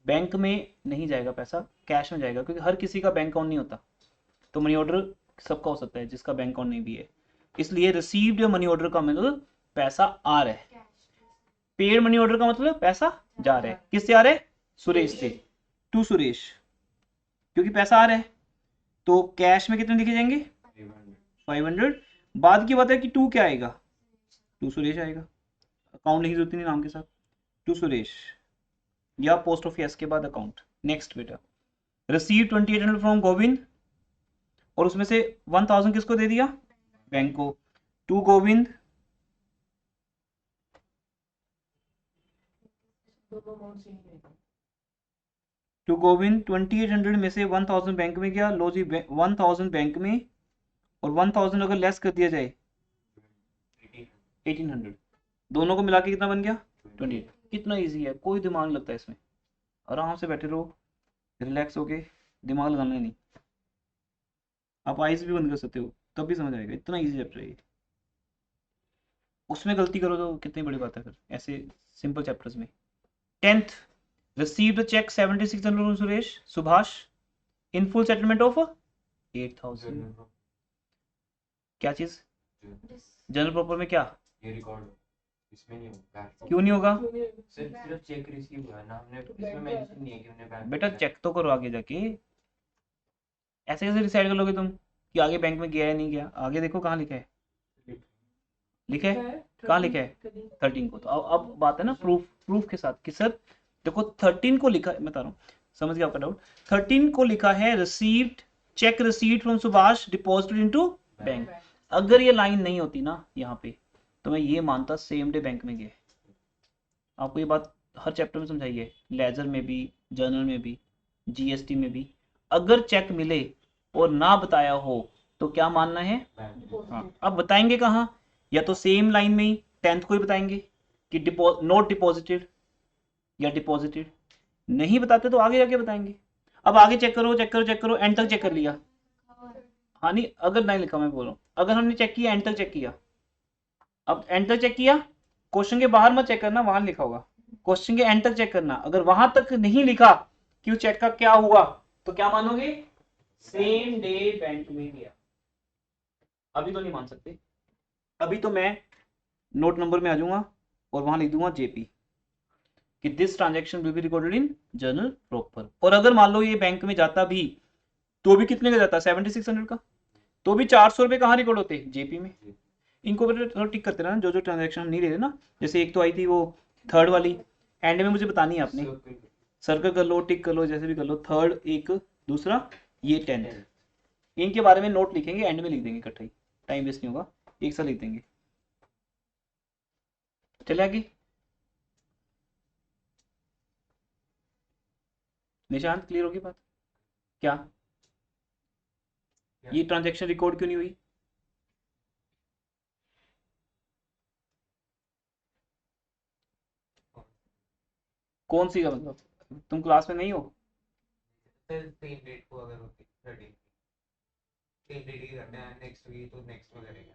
बैंक में नहीं जाएगा पैसा, कैश में जाएगा, क्योंकि हर किसी का बैंक अकाउंट नहीं होता। तो मनी ऑर्डर सबका हो सकता है जिसका बैंक अकाउंट नहीं भी है। इसलिए रिसीव्ड मनी ऑर्डर का मतलब पैसा आ रहा है, पेड मनी ऑर्डर का मतलब पैसा जा रहा है। किससे आ रहा है? सुरेश से, टू सुरेश, क्योंकि पैसा आ रहा है। तो कैश में कितने लिखे जाएंगे? 500। बाद की बात है कि टू क्या आएगा? टू सुरेश आएगा, अकाउंट नहीं जरूरत नहीं नाम के साथ, टू सुरेश, या पोस्ट ऑफ यस के बाद अकाउंट। नेक्स्ट बेटा, रिसीव 2800 फ्रॉम गोविंद, और उसमें से 1000 किसको दे दिया? बैंक को। टू गोविंद, दोनों अमाउंट सेम है। टू गोविंद 2800 में से 1000 बैंक में गया। लो जी, 1000 बैंक में, और 1000 अगर लेस कर दिया जाए 1800, दोनों को मिला के कितना बन गया? 28। कितना इजी है, कोई दिमाग नहीं लगता इसमें। आराम से बैठे रहो, रिलैक्स हो के, दिमाग लगाना नहीं। आप आइज भी बंद कर सकते हो, तब भी समझ आएगा। इतना इजी चैप्टर है ये। उसमें गलती करो तो कितनी बड़ी बात है फिर, ऐसे सिंपल चैप्टर्स में। 10th, received a check 7600 from Suresh Subhash in full settlement of 8000। क्या चीज? जनरल प्रॉपर में क्या? ये रिकॉर्ड इसमें नहीं होगा। क्यों नहीं होगा? सिर्फ चेक रिसीव हुआ ना, हमने इसमें मेंशन नहीं है कि हमने बैंक बेटा चेक तो करो आगे जाके। ऐसे कैसे डिसाइड कर लोगे तुम कि आगे बैंक में गया या नहीं गया? आगे देखो कहाँ लिखा है, लिखा है कहाँ लिखा है? 13 को। तो अब बात है ना प्रूफ के साथ कि सर देखो 13 को लिखा है, मैं बता रहा हूँ, समझ गया आपका डाउट। 13 को लिखा है received check received from Subhash deposited into bank. अगर ये लाइन नहीं होती ना यहाँ पे, तो मैं ये मानता सेम डे बैंक में गए। आपको ये बात हर चैप्टर में समझाई है, लेजर में भी, जर्नल में भी, जीएसटी में भी। अगर चेक मिले और ना बताया हो तो क्या मानना है? हाँ। अब बताएंगे कहाँ? या तो सेम लाइन में ही 10th को ही बताएंगे कि नोट डिपॉजिटेड या डिपॉजिटेड। नहीं बताते तो आगे जाके बताएंगे। अब आगे चेक करो चेक करो चेक करो, एंड तक चेक कर लिया, हाँ नहीं, अगर नहीं लिखा मैं बोल रहा हूँ, अगर हमने चेक किया, एंड तक चेक किया, अब एंड तक चेक किया, क्वेश्चन के बाहर मत चेक करना, वहां लिखा होगा, क्वेश्चन के एंड तक चेक करना, अगर वहां तक नहीं लिखा कि चेक का क्या हुआ तो क्या मानोगे, सेम डे बैंक में गया। अभी तो नहीं मान सकते, अभी तो मैं नोट नंबर में आ जाऊंगा और वहां लिख दूंगा जेपी कि this transaction will be recorded in journal proper. और अगर मान लो ये बैंक में जाता भी तो भी कितने का जाता, 7600 का, तो भी 400 रुपए कहाँ रिकॉर्ड होते, जेपी में। इनको थोड़ा टिक करते रहना, जो जो ट्रांजैक्शन हम नहीं ले रहे ना, जैसे एक तो आई थी वो थर्ड वाली, एंड में मुझे बतानी है आपने, सर्कल कर लो, टिक कर लो, जैसे भी कर लो, थर्ड एक, दूसरा ये 10th, इनके बारे में नोट लिखेंगे, एंड में लिख देंगे इकट्ठा ही, टाइम वेस्ट नहीं होगा, एक साथ लिख देंगे। चले आगे, निशांत क्लियर होगी बात, क्या ये ट्रांजैक्शन रिकॉर्ड क्यों नहीं हुई, कौन सी का मतलब, तुम क्लास में नहीं हो, सेम डेट को अगर होती 30 सेम डेट ही करना है, नेक्स्ट वीक तो नेक्स्ट में करेंगे।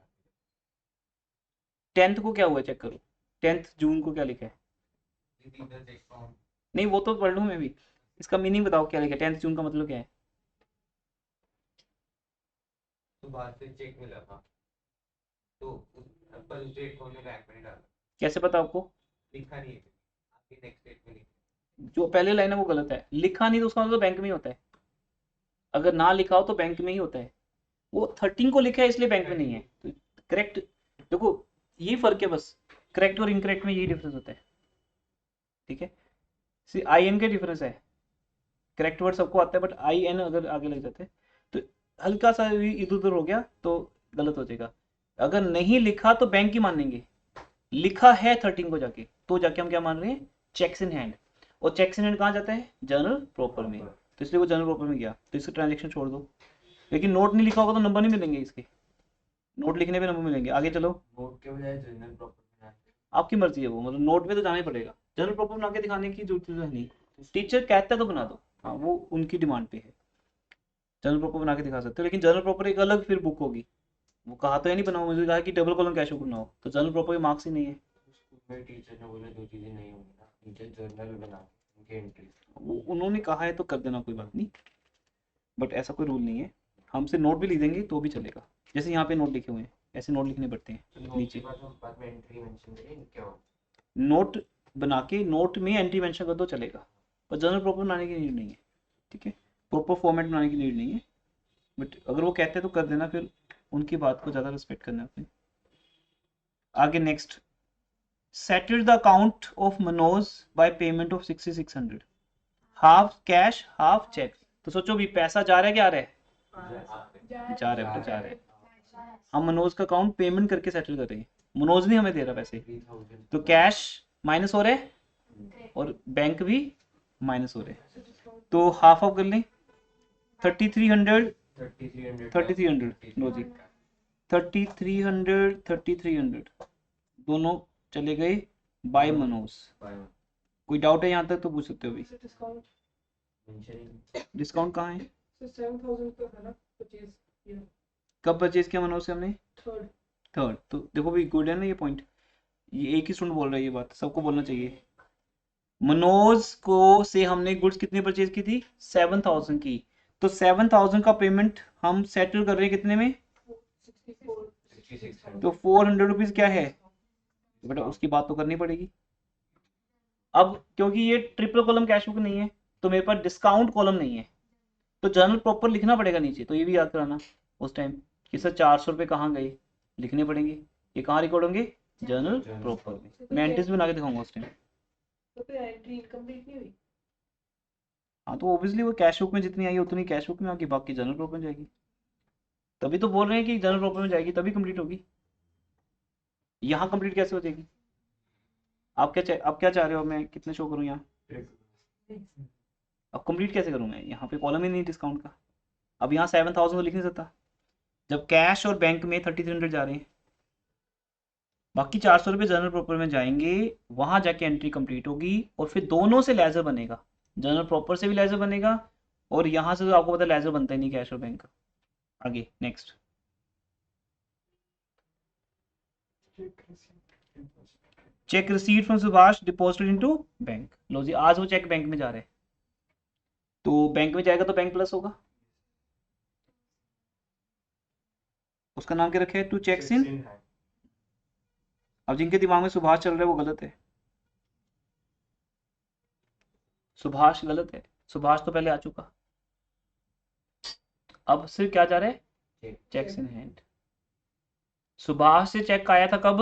10th को क्या हुआ चेक करो, 10th जून को क्या लिखा है, नहीं वो तो पढ़ लूँ मैं भी, इसका मीनिंग बताओ क्या लिखा है, 10th जून का मतलब क्या है, तो बाद से चेक मिला था, तो पर उस डेट को हमने बैंक में नहीं डाला, कैसे पता आपको, लिखा नहीं है, आपकी नेक्स्ट डेट में लिखा। जो पहले लाइन है वो गलत है, लिखा नहीं तो उसका मतलब बैंक में ही होता है, अगर ना लिखा हो तो बैंक में ही होता है, वो 13 को लिखा है इसलिए बैंक में नहीं है, तो करेक्ट, देखो ये फर्क है बस, करेक्ट और इनकरेक्ट में यही डिफरेंस होता है, ठीक है, आई एन का डिफरेंस है, करेक्ट वर्ड सबको आता है बट आई एन अगर आगे लग जाते हैं तो हल्का सा भी इधर उधर हो गया तो गलत हो जाएगा, अगर नहीं लिखा तो बैंक ही मानेंगे, लिखा है 13 को जाके तो जाके हम क्या मान रहे हैं, चेक्स इन हैंड, और चेक्स इन हैंड कहाँ जाता है, जर्नल प्रॉपर में, तो इसलिए वो जर्नल प्रॉपर में गया, तो इसका ट्रांजेक्शन छोड़ दो, लेकिन नोट नहीं लिखा होगा तो नंबर नहीं मिलेंगे इसके, नोट लिखने पे नंबर मिलेंगे, आगे चलो, नोट के बजाय जनरल प्रॉपर में आपकी मर्जी है वो, मतलब नोट में तो जाना ही पड़ेगा, जर्नल प्रॉपर बना के दिखाने की जरूरत है नहीं, टीचर कहता है तो बना दो, हाँ वो उनकी डिमांड पे है, जर्नल प्रॉपर बना के दिखा सकते हो, लेकिन जर्नल प्रॉपर एक अलग फिर बुक होगी, वो कहा तो है नहीं बनाओ, मुझे कहा कि डबल कॉलम कैश बुक बनाओ, तो जर्नल प्रॉपर के मार्क्स ही नहीं है, स्कूल में टीचर ने बोला दो चीजें नहीं होंगी ना, टीचर जर्नल बना उनके एंट्री। वो उन्होंने कहा है तो कर देना, कोई बात नहीं, बट ऐसा कोई रूल नहीं है, हमसे नोट भी लिख देंगे तो भी चलेगा, जैसे यहाँ पे नोट लिखे हुए हैं ऐसे नोट लिखने पड़ते हैं नीचे, बाद में एंट्री मेंशन करें क्या हो, नोट बना के नोट में एंट्री मेंशन कर दो चलेगा, पर जर्नल प्रॉपर बनाने की नीड नहीं है, ठीक है, प्रॉपर फॉर्मेट बनाने की नीड नहीं है, बट अगर वो कहते हैं तो कर देना, फिर उनकी बात को ज़्यादा रिस्पेक्ट करना है अपने। आगे next, settle the account of Manoj by payment of 6600, half cash half cheque, तो सोचो भी पैसा जा रहा है क्या आ रहा है, जा रहा है, जा रहा है, हम मनोज का अकाउंट पेमेंट करके सेटल कर रहे हैं, मनोज नहीं हमें दे रहा पैसे, 3000 तो कैश माइनस हो रहा है और बैंक भी माइनस हो रहे हैं, तो हाफ ऑफ कर लें, 3300 3300 लो जी, 3300 दोनों चले गए बाय मनोज, कोई डाउट है यहाँ तक तो पूछ सकते हो अभी, डिस्काउंट डिस्काउंट कहाँ है, 7000 का है ना परचेज किया, कब परचेज किया मनोज से हमने, थर्ड थर्ड, तो देखो भी गुड है ना ये पॉइंट, ये एक ही स्टूडेंट बोल रहा है ये बात, सबको बोलना चाहिए, मनोज को से हमने गुड्स कितनी परचेज की थी, 7000 की, तो 7000 का पेमेंट हम सेटल कर रहे हैं कितने में, 64 तो 400 रुपीज क्या है, तो बेटा उसकी बात तो करनी पड़ेगी, अब क्योंकि ये ट्रिपल कॉलम कैश बुक नहीं है तो मेरे पास डिस्काउंट कॉलम नहीं है, तो जर्नल प्रॉपर लिखना पड़ेगा नीचे, तो ये भी याद कराना उस टाइम कि सर 400 रुपये कहाँ गए, लिखने पड़ेंगे, ये कहाँ रिकॉर्ड होंगे, जर्नल प्रॉपर में, मैं एंट्रीज बना के दिखाऊंगा उस टाइम, तो फिर एंट्री इनकम्प्लीट नहीं हुई, हाँ तो ऑब्वियसली वो कैश बुक में जितनी आई उतनी कैश बुक में आगे, बाकी जर्नल प्रॉपर में जाएगी, तभी तो बोल रहे हैं कि जर्नल प्रॉपर में जाएगी तभी कंप्लीट होगी, यहाँ कंप्लीट कैसे हो जाएगी, आप क्या चाह रहे हो, मैं कितने शो करूँ यहाँ, अब कंप्लीट कैसे करूँ मैं, यहाँ पे कॉलम ही नहीं डिस्काउंट का, अब यहाँ 7000 तो लिख नहीं सकता, जब कैश और बैंक में 3300 जा रहे हैं, बाकी 400 रुपये जर्नल प्रॉपर में जाएंगे, वहां जाके एंट्री कंप्लीट होगी और फिर दोनों से लेजर बनेगा, जर्नल प्रॉपर से भी लेजर बनेगा और यहाँ से तो आपको पता लेजर बनता ही नहीं कैश और बैंक का, आगे next. Cheque receipt from Subhash deposited into bank. लो जी, आज वो चेक बैंक में जा रहा है, तो बैंक में जाएगा तो बैंक प्लस होगा। उसका नाम क्या रखा है? To cheques in. अब जिनके दिमाग में सुभाष चल रहा है वो गलत है, सुभाष गलत है, सुभाष तो पहले आ चुका। अब सिर्फ क्या जा रहा है? Cheques in hand. सुभाष से चेक आया था कब?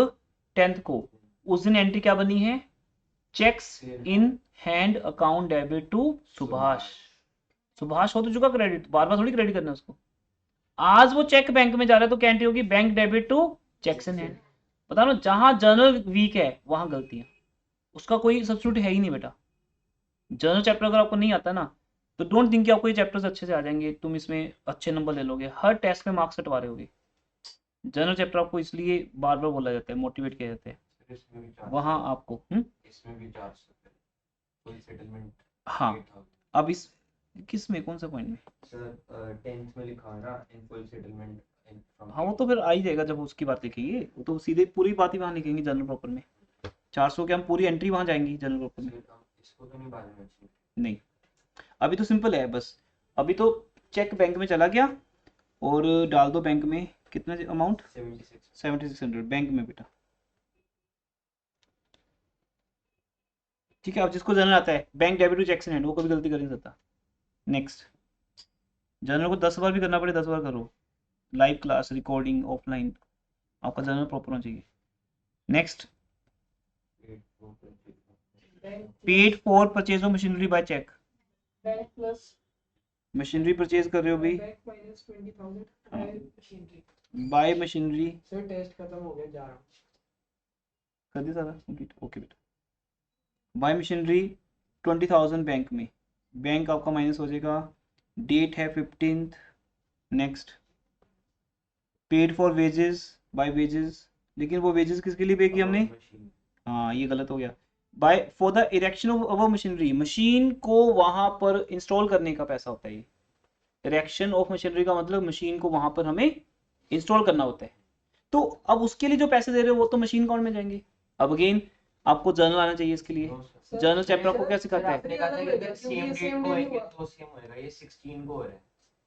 10th को। उस दिन एंट्री क्या बनी है? Cheques in hand account debit to Subhash. Subhash हो तो चुका क्रेडिट, बार बार थोड़ी क्रेडिट करना है उसको। आज वो चेक बैंक में जा रहा है तो क्या एंट्री होगी? Bank debit to cheques in hand. बता लो, जहां जर्नल वीक है वहां गलती है, उसका कोई सब्स्टिट्यूट है ही नहीं बेटा। जर्नल चैप्टर अगर आपको नहीं आता ना तो डोंट थिंक कि आपको ये चैप्टर्स अच्छे से आ जाएंगे, तुम इसमें अच्छे नंबर ले लोगे, हर टेस्ट में मार्क्स कटवा रहे होगे। जनरल चैप्टर आपको इसलिए बार बार बोला जाता है, मोटिवेट किया जाता है वहाँ आपको। इसमें भी 400 फुल सेटलमेंट। हाँ, अब इस किस में, कौन सा पॉइंट में? सर 10th में लिखा है ना, इन फुल सेटलमेंट। हाँ, वो तो फिर आ ही जाएगा जब उसकी बात लिखेंगे, वो तो सीधे पूरी बात ही वहाँ लिखेंगे जनरल प्रॉपर में। 400 के हम पूरी एंट्री वहाँ जाएंगी जनरल प्रॉपर में। इसको तो नहीं बाद में नहीं, अभी तो सिंपल है बस। अभी तो चेक बैंक में चला गया और डाल दो बैंक में कितना अमाउंट? 7600 बैंक में बेटा। ठीक है, अब जिसको जनरल आता है bank debit to cheques in hand वो कभी गलती कर नहीं सकता। नेक्स्ट, जनरल को 10 बार भी करना पड़े 10 बार करो। लाइव क्लास रिकॉर्डिंग ऑफलाइन, आपका जनरल प्रॉपर होना चाहिए। Next, paid for purchase of machinery by cheque. Bank plus machinery purchase कर रहे हो भाई, bank minus 20,000 by machinery. By machinery sir test खत्म हो गया, जा रहा हूँ। कर दिया सारा कंप्लीट? ओके बेटा। बाय मशीनरी 20,000 बैंक में, बैंक आपका माइनस हो जाएगा, डेट है 15th। Next, paid for wages by wages, लेकिन वो वेजेस किसके लिए पे किया हमने? हाँ, ये गलत हो गया। By for the erection of our machinery, machine को वहां पर इंस्टॉल करने का पैसा होता है ये। इरेक्शन ऑफ मशीनरी का मतलब मशीन को वहां पर हमें इंस्टॉल करना होता है, तो अब उसके लिए जो पैसे दे रहे हो वो तो मशीन अकाउंट में जाएंगे। अब अगेन आपको जर्नल आना चाहिए इसके लिए। जर्नल चैप्टर आपको क्या सिखाता है? आपने कहा था कि अगर सेम डेट को आएंगे तो सेम होएगा। ये 16 को हो रहा है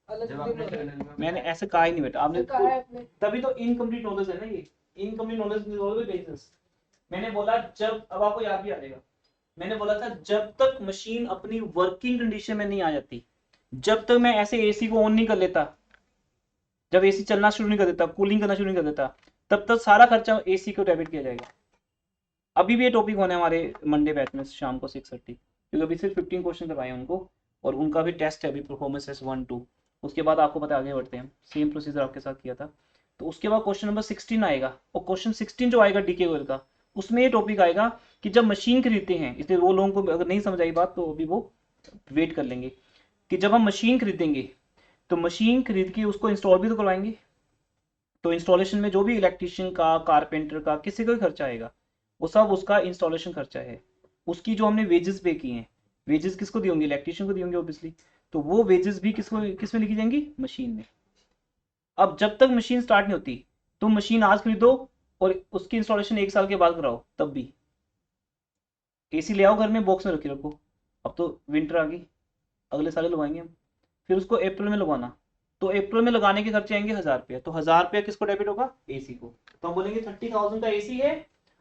अलग जब दिन आपने हो रहा है। जर्नल में मैंने ऐसे कहा ही नहीं बेटा, आपने कहा है आपने। तभी तो इनकम्प्लीट नॉलेज है ना ये। इनकम्प्लीट नॉलेज बेसिस मैंने बोला जब, अब आपको याद भी आ जाएगा, मैंने बोला था जब तक मशीन अपनी वर्किंग कंडीशन में नहीं आ जाती, जब तक मैं ऐसे एसी को ऑन नहीं कर लेता, जब एसी चलना शुरू नहीं कर देता, कूलिंग करना शुरू नहीं कर देता, तब तक सारा खर्चा एसी को डेबिट किया जाएगा। अभी भी ये टॉपिक होने हमारे मंडे बैच में शाम को 6:30, क्योंकि अभी सिर्फ 15 क्वेश्चन करवाए हैं उनको और उनका भी टेस्ट है अभी, परफॉर्मेंस टेस्ट 1 2। उसके बाद आपको पता आगे बढ़ते हैं, सेम प्रोसीजर आपके साथ किया था। तो उसके बाद क्वेश्चन नंबर 16 आएगा, और क्वेश्चन 16 जो आएगा डीके गोयल का, उसमें ये टॉपिक आएगा कि जब मशीन खरीदते हैं, इसलिए वो लोगों को अगर नहीं समझ आई बात तो अभी वो वेट कर लेंगे, कि जब हम मशीन खरीदेंगे तो मशीन खरीद के उसको इंस्टॉल भी तो करवाएंगे। तो इंस्टॉलेशन में जो भी इलेक्ट्रिशियन का, कारपेंटर का, किसी का भी खर्चा आएगा वो सब उसका इंस्टॉलेशन खर्चा है। उसकी जो हमने वेजेस पे किए हैं, वेजेस किसको दी होंगी? इलेक्ट्रिशियन को दी होंगी ऑब्वियसली, तो वो वेजेस भी किसको, किसमें लिखी जाएंगी? मशीन में। अब जब तक मशीन स्टार्ट नहीं होती, तुम मशीन आज खरीदो और उसकी इंस्टॉलेशन 1 साल के बाद कराओ, तब भी एसी ले आओ घर में, बॉक्स में रखे रखो। अब तो विंटर आ गई, अगले साल लगवाएंगे हम, फिर उसको अप्रैल में लगवाना, तो अप्रैल में लगाने के खर्चे आएंगे 1000 रुपया, तो 1000 रुपया किसको डेबिट होगा? एसी को। तो हम बोलेंगे 30,000 का एसी है,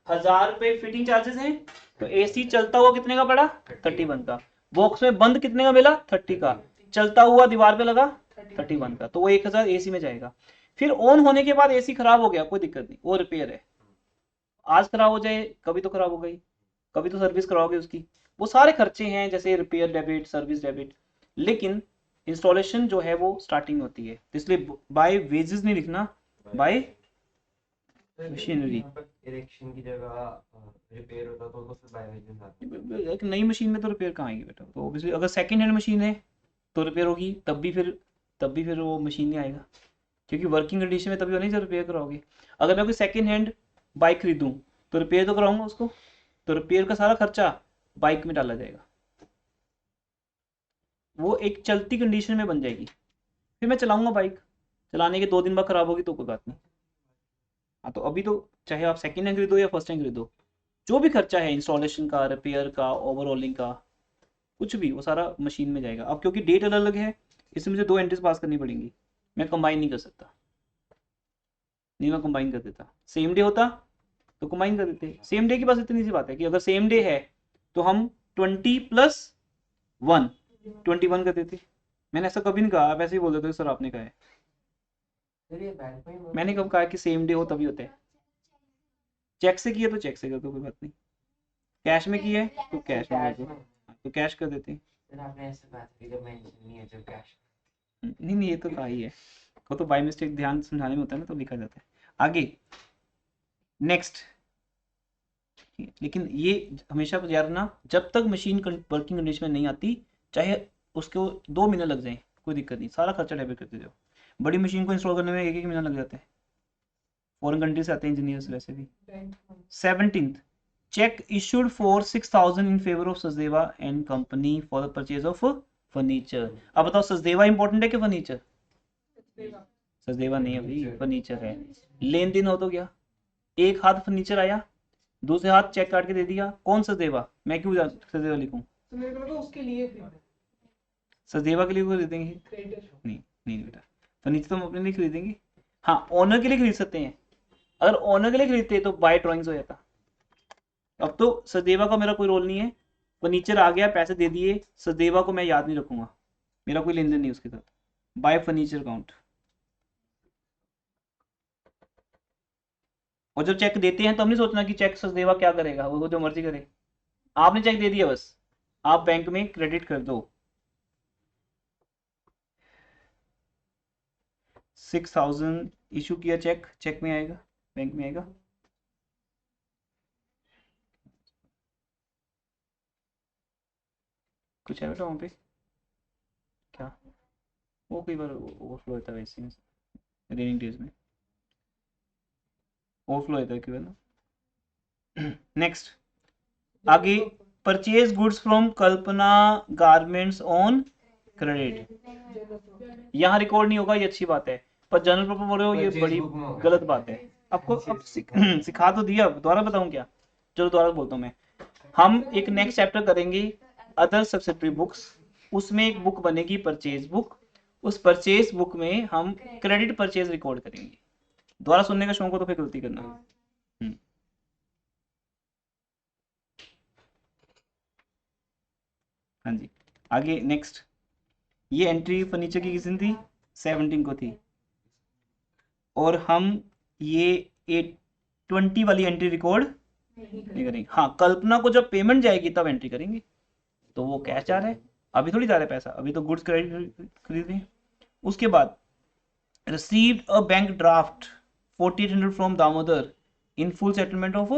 1000 रुपये फिटिंग चार्जेस हैं, तो एसी चलता हुआ कितने का पड़ा? 31 का। बॉक्स में बंद कितने का मिला? 30 का। चलता हुआ दीवार पे लगा 31 का, तो वो 1000 एसी में जाएगा। फिर ऑन होने के बाद एसी खराब हो गया, कोई दिक्कत नहीं, वो रिपेयर है, आज खराब हो जाए कभी तो खराब हो गई, कभी तो सर्विस कराओगे उसकी, वो सारे खर्चे हैं जैसे रिपेयर डेबिट, सर्विस डेबिट। लेकिन इंस्टॉलेशन जो है वो स्टार्टिंग होती है, इसलिए बाय वेजेस नहीं लिखना, बाय मशीनरी। इरेक्शन की जगह रिपेयर होता तो फिर बाय वेजेस आते। एक नई मशीन में तो रिपेयर कहाँ आएगी बेटा? तो ऑब्वियसली अगर सेकंड हैंड मशीन है तो रिपेयर होगी, तब भी फिर वो मशीन नहीं आएगा, क्योंकि वर्किंग कंडीशन में तभी होनी जब रिपेयर कराओगे। अगर मैं कोई सेकंड हैंड बाइक खरीदूं तो रिपेयर तो कराऊंगा उसको, तो रिपेयर का सारा खर्चा बाइक में डाला जाएगा, वो एक चलती कंडीशन में बन जाएगी, फिर मैं चलाऊंगा बाइक, चलाने के 2 दिन बाद खराब होगी तो कोई बात नहीं। हाँ तो अभी तो चाहे आप सेकेंड हैंड खरीदो या फर्स्ट हैंड खरीदो, जो भी खर्चा है इंस्टॉलेशन का, रिपेयर का, ओवरऑलिंग का, कुछ भी वो सारा मशीन में जाएगा। अब क्योंकि डेट अलग अलग है इसलिए मुझे 2 एंट्रीज पास करनी पड़ेंगी, मैं कंबाइन नहीं कर सकता। नहीं मैं कंबाइन कर देता, सेम डे होता तो कंबाइन कर देते। सेम डे की बस इतनी सी बात है कि अगर सेम डे है तो हम 20 + 1 21 कर देते। मैंने ऐसा कभी नहीं कहा, आप ऐसे ही बोल देते हो सर आपने कहा है। सर ये बैंक में मैंने कब कहा कि सेम डे हो तभी होता है? चेक से किया तो चेक से कर दो, कोई बात नहीं। कैश में किया है तो कैश में कर दो, तो कैश कर देते हैं। सर आपने ऐसे बात की जो मेंशन नहीं है जो कैश। नहीं नहीं ये तो कहा ही है, वो तो बाय मिस्टेक ध्यान समझाने में होता है ना तो लिखा जाता है। आगे नेक्स्ट, लेकिन ये हमेशा याद रखना जब तक मशीन वर्किंग कंडीशन में नहीं आती, चाहे उसको 2 महीने लग जाए कोई दिक्कत नहीं, सारा खर्चा डेबिट करते जाओ। बड़ी मशीन को इंस्टॉल करने में 1-1 महीना लग जाता है, फॉरेन कंट्री से आते हैं इंजीनियर्स वैसे भी। 17th, check issued for 6,000 in favor of Sachdeva and company for the purchase of furniture। अब बताओ सचदेवा इंपॉर्टेंट है कि फर्नीचर? सचदेवा नहीं है भाई, फर्नीचर है। लेन देन हो तो गया, एक हाथ फर्नीचर आया, दूसरे हाथ चेक काट के दे दिया, कौन सचदेवा? मैं क्यों सचदेवा लिखूं? तो मेरे को लगा उसके लिए खरीदना सचदेवा के लिए खरीदेंगे? क्रेडिट। नहीं नहीं बेटा, फर्नीचर तो हम अपने लिए खरीदेंगे। हाँ ओनर के लिए खरीद सकते हैं, अगर ओनर के लिए खरीदते तो बाय ड्रॉइंग्स हो जाता। अब तो सचदेवा का मेरा कोई रोल नहीं है, फर्नीचर आ गया पैसे दे दिए, सचदेवा को मैं याद नहीं रखूंगा, मेरा कोई लेन देन नहीं उसके साथ। Bye furniture account. और जब चेक देते हैं तो हम नहीं सोचना कि चेक सचदेवा क्या करेगा, वो जो मर्जी करे। आपने चेक दे दिया बस, आप बैंक में क्रेडिट कर दो। 6,000 इशू किया, चेक चेक में आएगा, बैंक में आएगा। कुछ है बेटा वहाँ पे क्या? वो कई बार ओवरफ्लो होता है वैसे में, रेनिंग डेज में ओवरफ्लो होता है क्यों ना। नेक्स्ट आगे, purchase goods from Kalpana garments on credit. यहाँ रिकॉर्ड नहीं होगा, ये अच्छी बात है, पर जनरल प्रॉपर बोल रहे हो ये Purchase बड़ी book में होगा। गलत बात है। आपको अब सिखा तो दिया, दोबारा बताऊं क्या? चलो दोबारा बोलता हूँ मैं। हम एक नेक्स्ट चैप्टर करेंगे अदर सब्सिडरी बुक्स, उसमें एक बुक बनेगी परचेज बुक, उस परचेज बुक में हम क्रेडिट परचेज रिकॉर्ड करेंगे। दोबारा सुनने का शौक हो तो फिर गलती करना। हाँ जी आगे नेक्स्ट, ये एंट्री फर्नीचर की किस दिन थी? 17 को थी, और हम ये 20 वाली एंट्री रिकॉर्ड नहीं करेंगे। हाँ कल्पना को जब पेमेंट जाएगी तब एंट्री करेंगे, तो वो कैश जा रहा है, अभी थोड़ी जा रहा है पैसा, अभी तो गुड्स क्रेडिट खरीद रहे हैं। उसके बाद received a bank draft 4800 from Damodar in full settlement of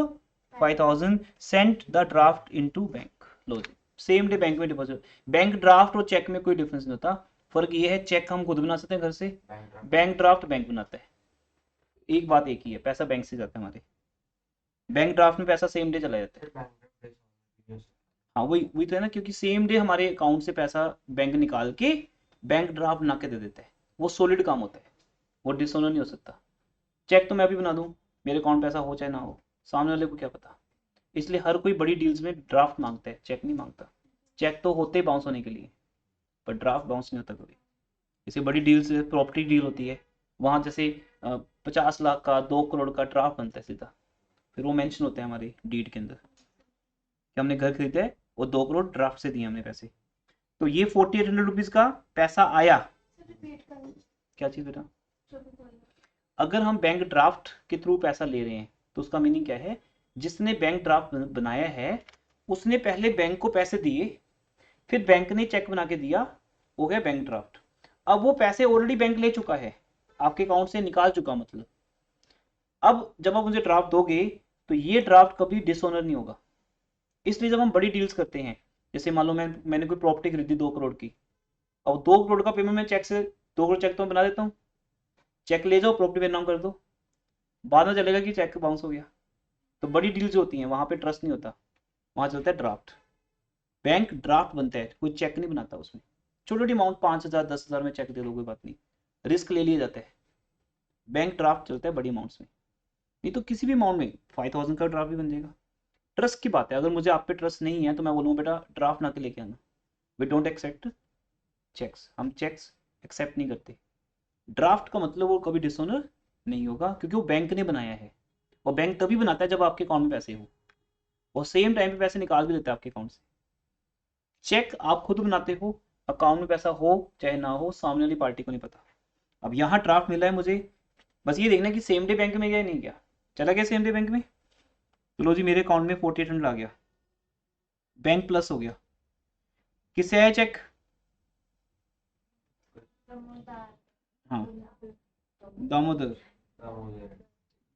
5,000, sent the draft into bank। लो जी, सेम डे बैंक में डिपॉजिट। बैंक ड्राफ्ट और चेक में कोई डिफरेंस नहीं होता, फर्क ये है चेक हम खुद बना सकते हैं घर से, बैंक ड्राफ्ट बैंक बनाता है। एक बात एक ही है, पैसा बैंक से जाता है हमारे, बैंक ड्राफ्ट में पैसा सेम डे चला जाता है। हाँ वही वही तो है ना, क्योंकि सेम डे हमारे अकाउंट से पैसा बैंक निकाल के बैंक ड्राफ्ट बना के दे देता है, वो सॉलिड काम होता है, वो डिसऑनर नहीं हो सकता। चेक तो मैं भी बना दूं, मेरे अकाउंट पैसा हो चाहे ना हो, सामने वाले को क्या पता। इसलिए हर कोई बड़ी डील्स में ड्राफ्ट मांगता है, चेक नहीं मांगता। चेक तो होते बाउंस होने के लिए, पर ड्राफ्ट बाउंस नहीं होता कभी। जैसे बड़ी डील्स, प्रॉपर्टी डील होती है, वहाँ जैसे 50 लाख का 2 करोड़ का ड्राफ्ट बनता है सीधा, फिर वो मेंशन होता है हमारी डीड के अंदर कि हमने घर खरीदा है, वो 2 करोड़ ड्राफ्ट से दिए हमने पैसे। तो ये 4800 रुपीज का पैसा आया। क्या चीज बेटा? अगर हम बैंक ड्राफ्ट के थ्रू पैसा ले रहे हैं तो उसका मीनिंग क्या है? जिसने बैंक ड्राफ्ट बनाया है उसने पहले बैंक को पैसे दिए, फिर बैंक ने चेक बना के दिया, हो गया बैंक ड्राफ्ट। अब वो पैसे ऑलरेडी बैंक ले चुका है, आपके अकाउंट से निकाल चुका मतलब। अब जब आप मुझे ड्राफ्ट दोगे तो ये ड्राफ्ट कभी डिसऑनर नहीं होगा। इसलिए जब हम बड़ी डील्स करते हैं, जैसे मान लो मैंने कोई प्रॉपर्टी खरीदी 2 करोड़ की, और 2 करोड़ का पेमेंट मैं चेक से 2 करोड़ चेक तो मैं बना देता हूँ, चेक ले जाओ प्रॉपर्टी पे नाम कर दो, बाद में चलेगा कि चेक बाउंस हो गया। तो बड़ी डील्स होती हैं वहां पे ट्रस्ट नहीं होता, वहां चलता है ड्राफ्ट। बैंक ड्राफ्ट बनता है, कोई चेक नहीं बनाता उसमें। छोटी छोटी अमाउंट 5,000 10,000 में चेक दे दो, कोई बात नहीं, रिस्क ले लिया जाता है। बैंक ड्राफ्ट चलता है बड़ी अमाउंट्स में, नहीं तो किसी भी अमाउंट में 5000 का ड्राफ्ट भी बन जाएगा। ट्रस्ट की बात है, अगर मुझे आप पे ट्रस्ट नहीं है तो मैं बोलूँगा बेटा ड्राफ्ट ना के लेके आना। वी डोंट एक्सेप्ट चेक्स, हम चेक्स एक्सेप्ट नहीं करते। ड्राफ्ट का मतलब वो कभी डिसऑनर नहीं होगा, क्योंकि वो बैंक ने बनाया है, और बैंक तभी बनाता है जब आपके अकाउंट में पैसे हो, और सेम टाइम पे पैसे निकाल भी देता है आपके अकाउंट से। चेक आप खुद बनाते हो, अकाउंट में पैसा हो चाहे ना हो, सामने वाली पार्टी को नहीं पता। अब यहाँ ड्राफ्ट मिला है मुझे, बस ये देखना कि सेम डे बैंक में गया नहीं गया। चला गया सेम डे बैंक में, तो लो जी मेरे अकाउंट में 4800 आ गया, बैंक प्लस हो गया। किससे आया चेक? हाँ, दामोदर,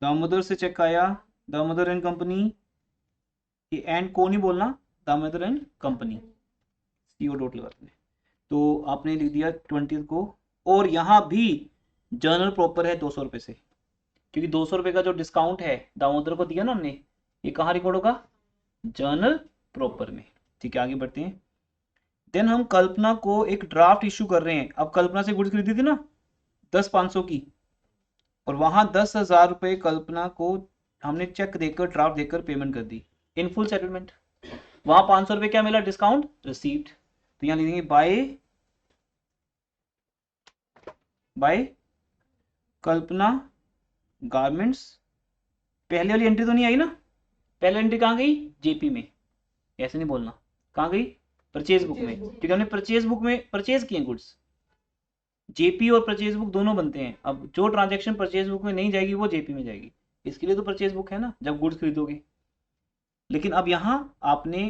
दामोदर से चेक आया, दामोदर एंड कंपनी, ये एंड को नहीं बोलना, Damodar and company, CO dot लगाते हैं। तो आपने लिख दिया 20 को, और यहाँ भी जर्नल प्रॉपर है 200 रुपये से, क्योंकि 200 रुपये का जो डिस्काउंट है दामोदर को दिया ना हमने, ये कहाँ रिकॉर्ड होगा? जर्नल प्रॉपर में। ठीक है, आगे बढ़ते हैं। देन हम कल्पना को एक ड्राफ्ट इशू कर रहे हैं। अब कल्पना से गुड्स खरीदी थी ना 10,500 की, और वहां 10,000 रुपये कल्पना को हमने चेक देकर ड्राफ्ट देकर पेमेंट कर दी इन फुल सेटलमेंट। वहां 500 रुपये क्या मिला? Discount received. तो यहाँ लिखेंगे बाय कल्पना गारमेंट्स। पहले वाली एंट्री तो नहीं आई ना, पहले एंट्री कहाँ गई? जेपी में। ऐसे नहीं बोलना, कहाँ गई? परचेज बुक में, क्योंकि हमने परचेज बुक में परचेज किए गुड्स। जेपी और परचेज बुक दोनों बनते हैं। अब जो ट्रांजैक्शन परचेज बुक में नहीं जाएगी वो जेपी में जाएगी, इसके लिए तो परचेज बुक है ना जब गुड्स खरीदोगे। लेकिन अब यहाँ आपने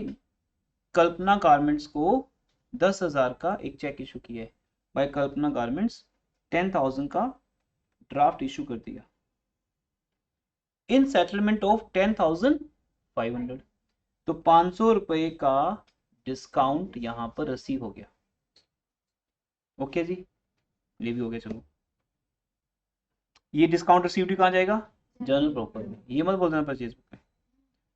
कल्पना गारमेंट्स को 10,000 का एक चेक इशू किया है, बाय कल्पना गारमेंट्स 10,000 का ड्राफ्ट इशू कर दिया इन सेटलमेंट ऑफ 10,500। तो 500 रुपये का डिस्काउंट यहां पर रिसीव हो गया। ओके जी, ये भी हो गया। चलो, ये डिस्काउंट रिसीव्ड कहाँ जाएगा? जर्नल प्रॉपर में, ये मत बोल देना परचेज बुक में।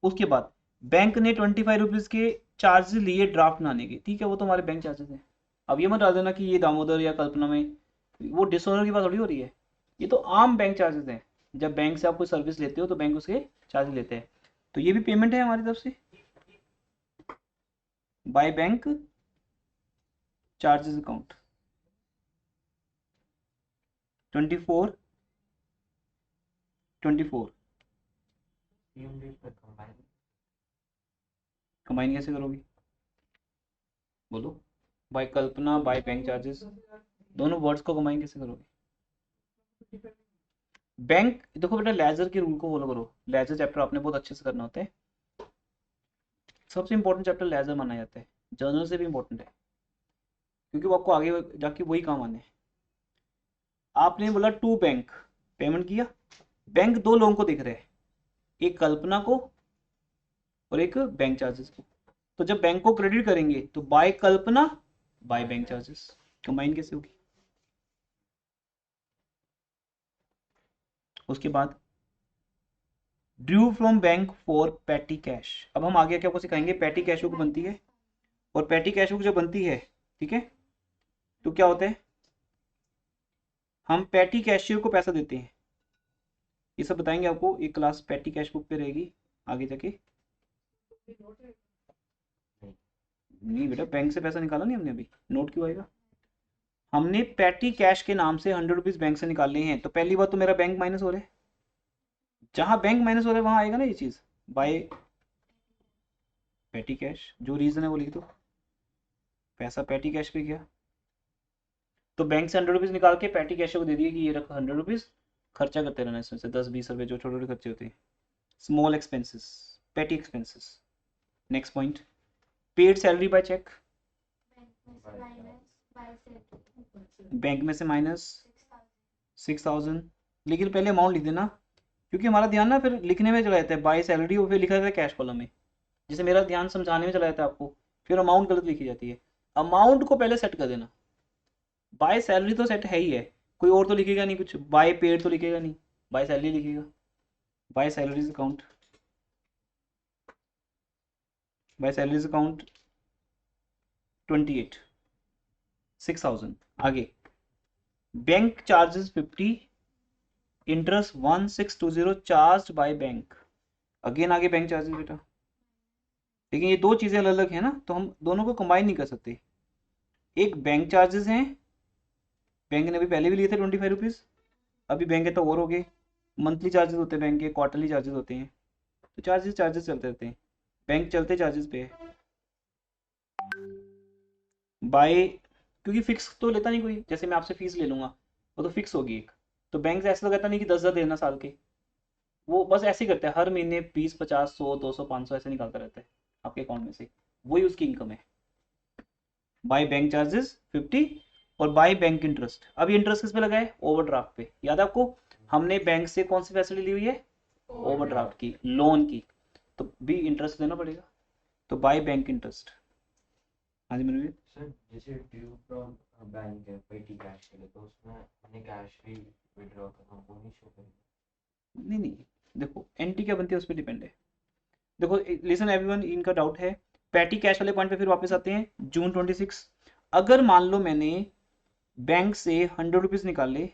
उसके बाद बैंक ने 25 रुपीज के चार्जेस लिए ड्राफ्ट बनाने के, ठीक है, वो तो हमारे बैंक चार्जेस हैं। अब ये मत डाल देना कि ये दामोदर या कल्पना में वो डिसऑनर की बात थोड़ी हो रही है, ये तो आम बैंक चार्जेस हैं। जब बैंक से आप कोई सर्विस लेते हो तो बैंक उसके चार्जेस लेते हैं, तो ये भी पेमेंट है हमारी तरफ से by bank charges account 24 combine कैसे करोगी? बोलो, by Kalpana by bank charges, दोनों वर्ड्स को कंबाइन कैसे करोगे? बैंक, देखो बेटा लेजर के रूल को फॉलो करो। लेजर चैप्टर आपने बहुत अच्छे से करना होता है, सबसे इंपॉर्टेंट चैप्टर लेजर माना जाता है, जर्नल से भी इंपॉर्टेंट है, क्योंकि वो आपको आगे जाके वही काम आने हैं। आपने बोला टू बैंक, पेमेंट किया, बैंक दो लोगों को दिख रहे हैं, एक कल्पना को और एक बैंक चार्जेस को। तो जब बैंक को क्रेडिट करेंगे तो by Kalpana by bank charges, combine कैसे होगी? उसके बाद due from bank for petty cash. अब हम आगे क्या आपको सिखाएंगे, पैटी कैश बुक बनती है, और पैटी कैश बुक जब बनती है, ठीक है, तो क्या होता है, हम पैटी कैशियर को पैसा देते हैं। ये सब बताएंगे आपको, एक क्लास पैटी कैश बुक पे रहेगी आगे जाके। नहीं बेटा, बैंक से पैसा निकाला नहीं हमने अभी, नोट क्यों आएगा? हमने पैटी कैश के नाम से 100 रुपीज बैंक से निकालने हैं, तो पहली बात तो मेरा बैंक माइनस हो रहा है, जहां बैंक माइनस हो रहा है वहां आएगा ना ये चीज, बाय पैटी कैश। जो रीजन है वो लिख दो, पैसा पैटी कैश पे गया, तो बैंक से 100 रुपीज निकाल के पैटी कैश को दे दिए कि ये रखो 100 रुपीज, खर्चा करते रहना इसमें से 10-20 रुपए जो छोटे छोटे खर्चे होते हैं, small expenses, petty expenses. Next point, paid salary by cheque, bank में से माइनस 6,000, लेकिन पहले अमाउंट लिख देना, क्योंकि हमारा ध्यान ना फिर लिखने में चला जाता है बाय सैलरी और फिर लिखा जाता है कैश कॉलम में, जिसे मेरा ध्यान समझाने में चला जाता है आपको, फिर अमाउंट गलत लिखी जाती है। अमाउंट को पहले सेट कर देना, बाय सैलरी तो सेट है ही है, कोई और तो लिखेगा नहीं कुछ, बाय पेड तो लिखेगा नहीं, बाय सैलरी लिखेगा, by salaries account, by salaries account 28 6,000। आगे bank charges 50, interest 1620 charge by bank. Again आगे बैंक चार्जेस बेटा, लेकिन ये दो चीज़ें अलग अलग है ना, तो हम दोनों को कंबाइन नहीं कर सकते। एक बैंक चार्जेस हैं, बैंक ने अभी पहले भी लिए थे 25 रुपीज़, अभी बैंक है तो और हो गए। मंथली चार्जेस होते हैं बैंक के, क्वार्टरली चार्जेस होते हैं, तो चार्जेस चार्जेस चलते रहते हैं, बैंक चलते चार्जेस पे है। बाय, क्योंकि फिक्स तो लेता नहीं कोई, जैसे मैं आपसे फीस ले लूँगा वो तो फिक्स होगी एक, तो बैंक से ऐसा लगाता नहीं कि 10,000 देना साल के, वो बस ऐसे ही करता है, हर महीने 20, 50, 100, 200, 500 ऐसे निकालता रहता है आपके अकाउंट में से, वही उसकी इनकम है। बाय बैंक चार्जेस 50 और बाय बैंक इंटरेस्ट। अब ये इंटरेस्ट किस पे लगा है? ओवरड्राफ्ट पे। याद है आपको, हमने बैंक से कौन सी फैसिलिटी ली हुई है? ओवरड्राफ्ट की, लोन की, तो भी इंटरेस्ट देना पड़ेगा, तो बाय बैंक इंटरेस्ट। हाँ जी मनवीर। सर जैसे ड्यू फ्रॉम बैंक है पेटी कैश के लिए, तो उसमें हमने कैश भी विड्रॉ करना, वो नहीं शो करेगा? नहीं नहीं, देखो एंटी क्या बनती है उस पर डिपेंड है। देखो लिसन एवरीवन, इनका डाउट है। पैटी कैश वाले पॉइंट पे फिर वापस आते हैं। जून 26, अगर मान लो मैंने बैंक से 100 रुपीज़ निकाले,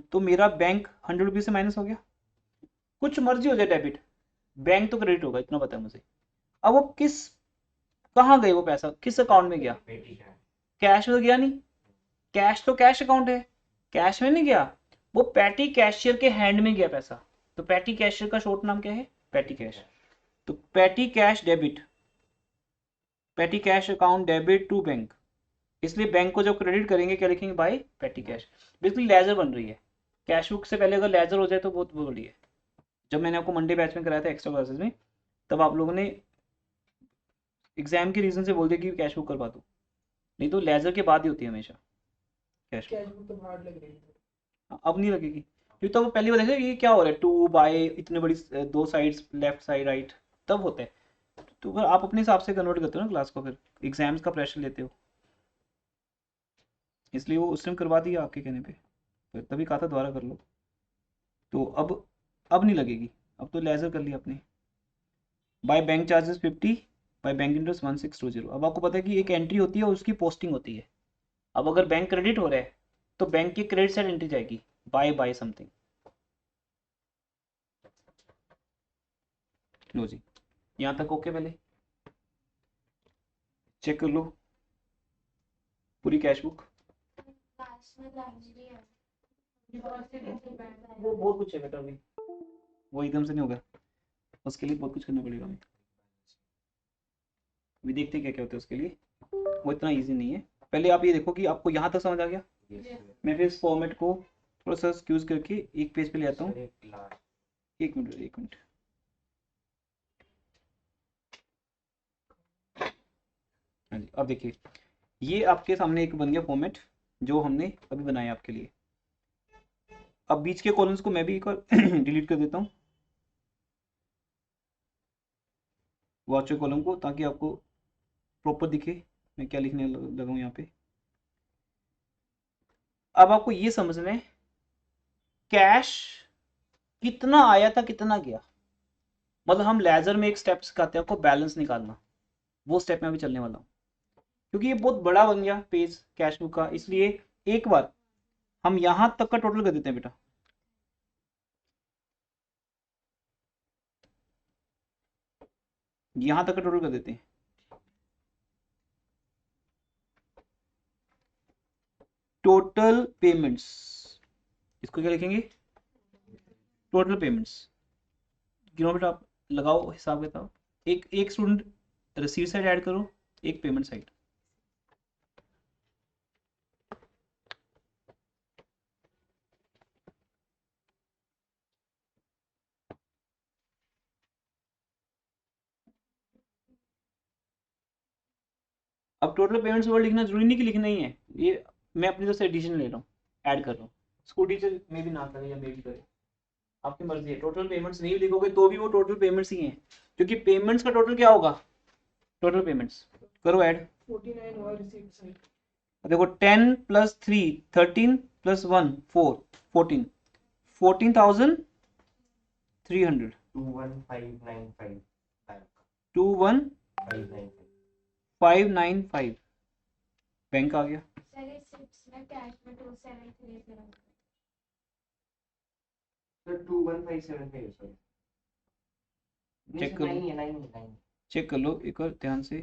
तो मेरा बैंक 100 रुपीज़ से माइनस हो गया, कुछ मर्जी हो जाए डेबिट, बैंक तो क्रेडिट होगा, इतना पता है मुझे। अब वो कहाँ गए वो पैसा, किस अकाउंट में गया? पेटी कैश। कैश में तो गया नहीं, कैश तो कैश अकाउंट है, कैश में नहीं गया, वो पैटी कैशियर के हैंड में गया पैसा। तो पैटी कैशियर का शॉर्ट नाम क्या है? Petty cash. तो petty cash debit, petty cash account debit to bank, इसलिए बैंक को जब क्रेडिट करेंगे क्या लिखेंगे? By petty cash. Basically ledger बन रही है, कैश बुक से पहले अगर लेजर हो जाए तो बहुत बढ़िया है। जब मैंने आपको मंडे बैच में कराया था एक्स्ट्रा क्लासेस में, तब आप लोगों ने एग्जाम के रीजन से बोल दिया कि कैश बुक करवा दो, नहीं तो लेजर के बाद ही होती है हमेशा कैश बुक। कैश बुक तो हार्ड लग रही है। अब नहीं लगेगी, क्योंकि तो वो पहली बार देखा ये क्या हो रहा है, टू बाय इतने बड़ी दो साइड्स, लेफ्ट साइड राइट, तब होता है। तो फिर आप अपने हिसाब से कन्वर्ट करते हो ना क्लास को, फिर एग्जाम्स का प्रेशर लेते हो, इसलिए वो उस टाइम करवा दिया आपके कहने पे, फिर तभी कहा था दोबारा कर लो। तो अब नहीं लगेगी, अब तो लेजर कर लिया आपने। Bye bank charges 50, by bank interest 1620। अब आपको पता है कि एक एंट्री होती है और उसकी पोस्टिंग होती है। अब अगर बैंक क्रेडिट हो रहा है तो बैंक की क्रेडिट साइड एंट्री जाएगी, बाय समथिंग। लो जी, यहाँ तक ओके, पहले चेक कर लो पूरी कैश बुक। वो बहुत कुछ है बेटा, अभी वो एकदम से नहीं होगा, उसके लिए बहुत कुछ करना पड़ेगा हमें, अभी देखते हैं क्या क्या होता है उसके लिए, वो इतना इजी नहीं है। पहले आप ये देखो कि आपको यहाँ तक समझ आ गया। मैं फिर इस फॉर्मेट को थोड़ा सा स्क्यूज करके एक पेज पे ले आता हूँ। सर एक लास्ट, एक मिनट। हाँ जी, अब देखिए ये आपके सामने एक बन गया फॉर्मेट जो हमने अभी बनाया आपके लिए। अब बीच के कॉलम्स को मैं भी एक बार डिलीट कर देता हूँ, वॉचर कॉलम को, ताकि आपको प्रॉपर दिखे मैं क्या लिखने लगा हूँ यहाँ पे। अब आपको ये समझना है कैश कितना आया था कितना गया, मतलब हम लेजर में एक स्टेप सिखाते हैं आपको, बैलेंस निकालना, वो स्टेप में अभी चलने वाला हूँ। क्योंकि ये बहुत बड़ा बन गया पेज कैश बुक का, इसलिए एक बार हम यहां तक का टोटल कर देते हैं बेटा। यहां तक का टोटल कर देते हैं। टोटल पेमेंट्स, इसको क्या लिखेंगे? Total payments. गिनो बेटा, आप लगाओ हिसाब किताब। एक स्टूडेंट रिसीट साइड ऐड करो, एक पेमेंट साइड। अब टोटल पेमेंट्स वर्ड लिखना जरूरी नहीं कि लिखना ही है, ये मैं अपनी तरफ से एडिशन ले रहा हूँ, ऐड कर रहा हूँ। स्कूल टीचर में भी ना करे या मे भी करे, आपकी मर्जी है। टोटल पेमेंट्स नहीं लिखोगे तो भी वो टोटल पेमेंट्स ही हैं, क्योंकि पेमेंट्स का टोटल क्या होगा? टोटल पेमेंट्स करो ऐड। 49 हुआ रिसीट साइड। देखो 10 + 3 13 + 1 4 14 14,300 21595 बैंक 21595 595 बैंक आ गया। सर 21575 है सर। चेक कर लो। 9 है 9 है चेक कर लो एक बार ध्यान से।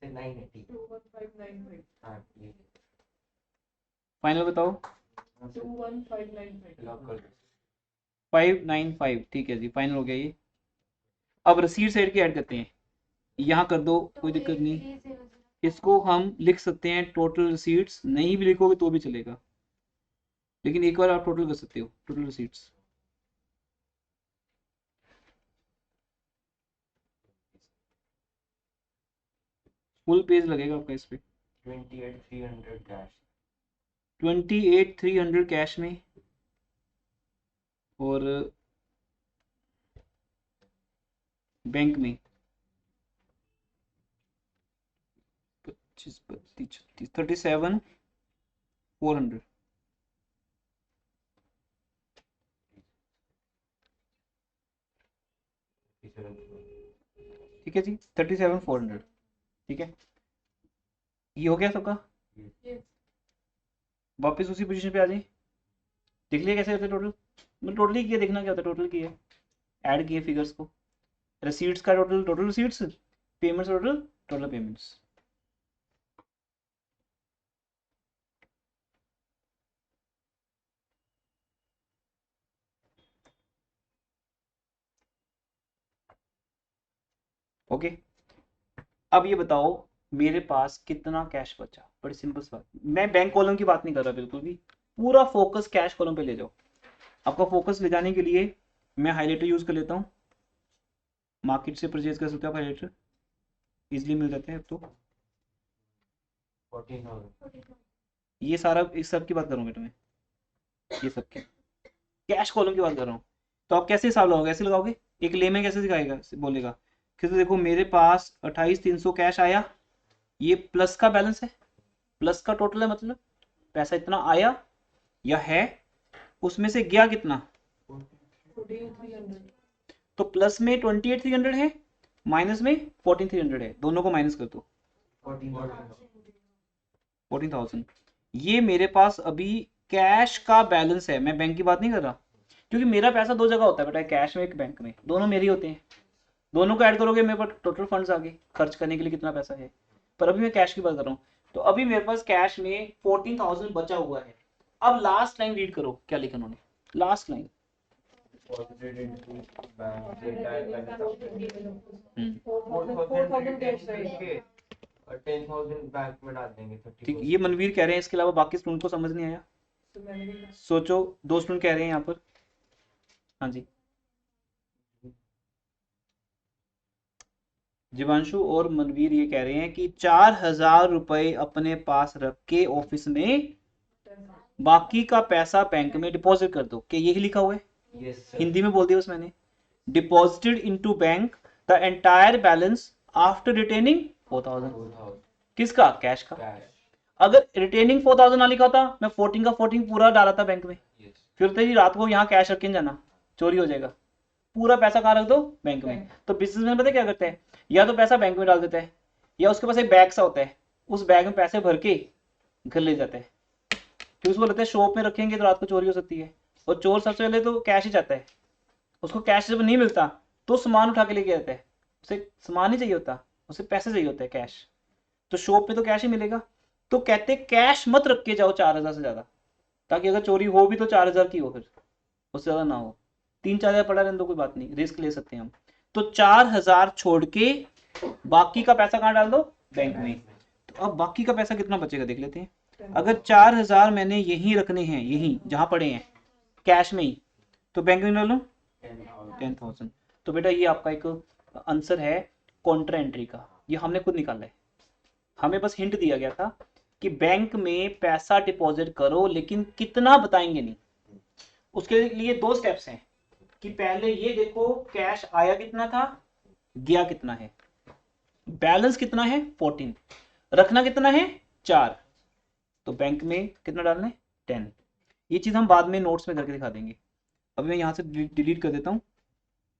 सर 9 है ठीक है। 21595 हाँ ये फाइनल बताओ। हाँ सर 21595 लॉक कर दो। 595 ठीक है जी, फाइनल हो गया ये। अब रसीद साइड की ऐड करते हैं, यहाँ कर दो कोई दिक्कत नहीं। इसको हम लिख सकते हैं टोटल रिसीट्स, नहीं भी लिखोगे तो भी चलेगा, लेकिन एक बार आप टोटल कर सकते हो, टोटल रिसीट्स। फुल पेज लगेगा आपका इस पे। 28300 कैश 28300 कैश में, और बैंक में 25 32 36 37,400। ठीक है जी, 37,400। ठीक है, ये हो गया सबका। वापस उसी पोजीशन पे आ जाए। देख लिया कैसे होता है टोटल, मतलब टोटली किया, देखना क्या होता है, टोटल किया, ऐड किए फिगर्स को, रिसीट्स का total, total receipts, payments total, total payments. Okay, अब ये बताओ मेरे पास कितना कैश बचा। बड़ी सिंपल सी बात, मैं बैंक कॉलम की बात नहीं कर रहा बिल्कुल भी, पूरा फोकस कैश कॉलम पे ले जाओ। आपका फोकस ले जाने के लिए मैं हाईलाइटर यूज कर लेता हूँ, मार्केट से परचेज कर सकते हो आप, हाईलाइटर इजिली मिल जाते हैं अब तो। 14,000 ये सारा इस सब की बात करूँगा तुम्हें, ये सब की कैश कॉलम की बात कर रहा हूँ। तो आप कैसे हिसाब लगाओगे, ऐसे लगाओगे, एक लेमैन कैसे दिखाएगा, बोलेगा कि तो देखो मेरे पास 28,300 कैश आया, ये प्लस का बैलेंस है, प्लस का टोटल है, मतलब पैसा इतना आया या है, उसमें से गया कितना, 14300 तो प्लस में 28,300 है, माइनस में 14,300 है, दोनों को माइनस कर दो 14,000। ये मेरे पास अभी कैश का बैलेंस है, मैं बैंक की बात नहीं कर रहा, क्योंकि मेरा पैसा दो जगह होता है बेटा, कैश में एक बैंक में, दोनों मेरे ही होते हैं, दोनों को ऐड करोगे मेरे पास टोटल फंड्स आ गए, खर्च करने के लिए कितना पैसा है, पर अभी मैं कैश की बात कर रहा हूँ। तो अभी मेरे पास कैश में 14,000 बचा हुआ है। अब लास्ट लाइन रीड करो क्या लिखा उन्होंने, last line. deposited into bank the entire balance of 4000 cash रहेगा के और 10,000 बैंक में डाल देंगे 30%। ठीक, ये मनवीर कह रहे हैं, इसके अलावा बाकी स्टूडेंट को समझ नहीं आया, तो मैंने भी सोचो, दो स्टूडेंट कह रहे हैं यहाँ पर। हाँ जी, जीवांशु और मनवीर ये कह रहे हैं कि 4,000 रुपए अपने पास रख के ऑफिस में बाकी का पैसा बैंक में डिपॉजिट कर दो, क्या यही लिखा हुआ है, यस सर हिंदी में बोल दिया बस मैंने, deposited into bank the entire balance after retaining 4,000। 4,000 किसका, कैश का। कैश अगर रिटेनिंग 4,000 ना लिखा होता, मैं 14 का 14 पूरा डाला था बैंक में, यस फिर तो जी रात को यहाँ कैश रख के नहीं जाना, चोरी हो जाएगा, पूरा पैसा कहाँ रख दो, बैंक में। तो बिजनेसमैन पता है क्या करते हैं, या तो पैसा बैंक में डाल देता है, या उसके पास एक बैग सा होता है, उस बैग में पैसे भर के घर ले जाता है, फिर उसको लगता है शॉप में रखेंगे तो रात को चोरी हो सकती है, और चोर सबसे पहले तो कैश ही चाहता है, उसको कैश जब नहीं मिलता तो सामान उठा के लेके जाता है, उसे सामान नहीं चाहिए होता, उसे पैसे चाहिए होते हैं कैश, तो शॉप पे तो कैश ही मिलेगा। तो कहते कैश मत रख के जाओ 4,000 से ज्यादा, ताकि अगर चोरी हो भी तो 4,000 की हो, फिर उससे ज्यादा ना हो, 3-4,000 पड़ा रहने दो कोई बात नहीं, रिस्क ले सकते हैं हम। तो 4,000 छोड़ के बाकी का पैसा कहाँ डाल दो, बैंक में। तो अब बाकी का पैसा कितना बचेगा देख लेते हैं। अगर 4,000 मैंने यहीं रखने हैं, यहीं जहां पड़े हैं कैश में ही, तो बैंक में डालो 10,000। तो बेटा ये आपका एक आंसर है कॉन्ट्रा एंट्री का, ये हमने खुद निकाला है, हमें बस हिंट दिया गया था कि बैंक में पैसा डिपॉजिट करो, लेकिन कितना बताएंगे नहीं। उसके लिए दो स्टेप्स हैं कि पहले ये देखो कैश आया कितना था, गया कितना है, बैलेंस कितना है 14, रखना कितना है 4, तो बैंक में कितना डालना है 10। ये चीज हम बाद में नोट्स में करके दिखा देंगे, अभी मैं यहाँ से डिलीट कर देता हूँ,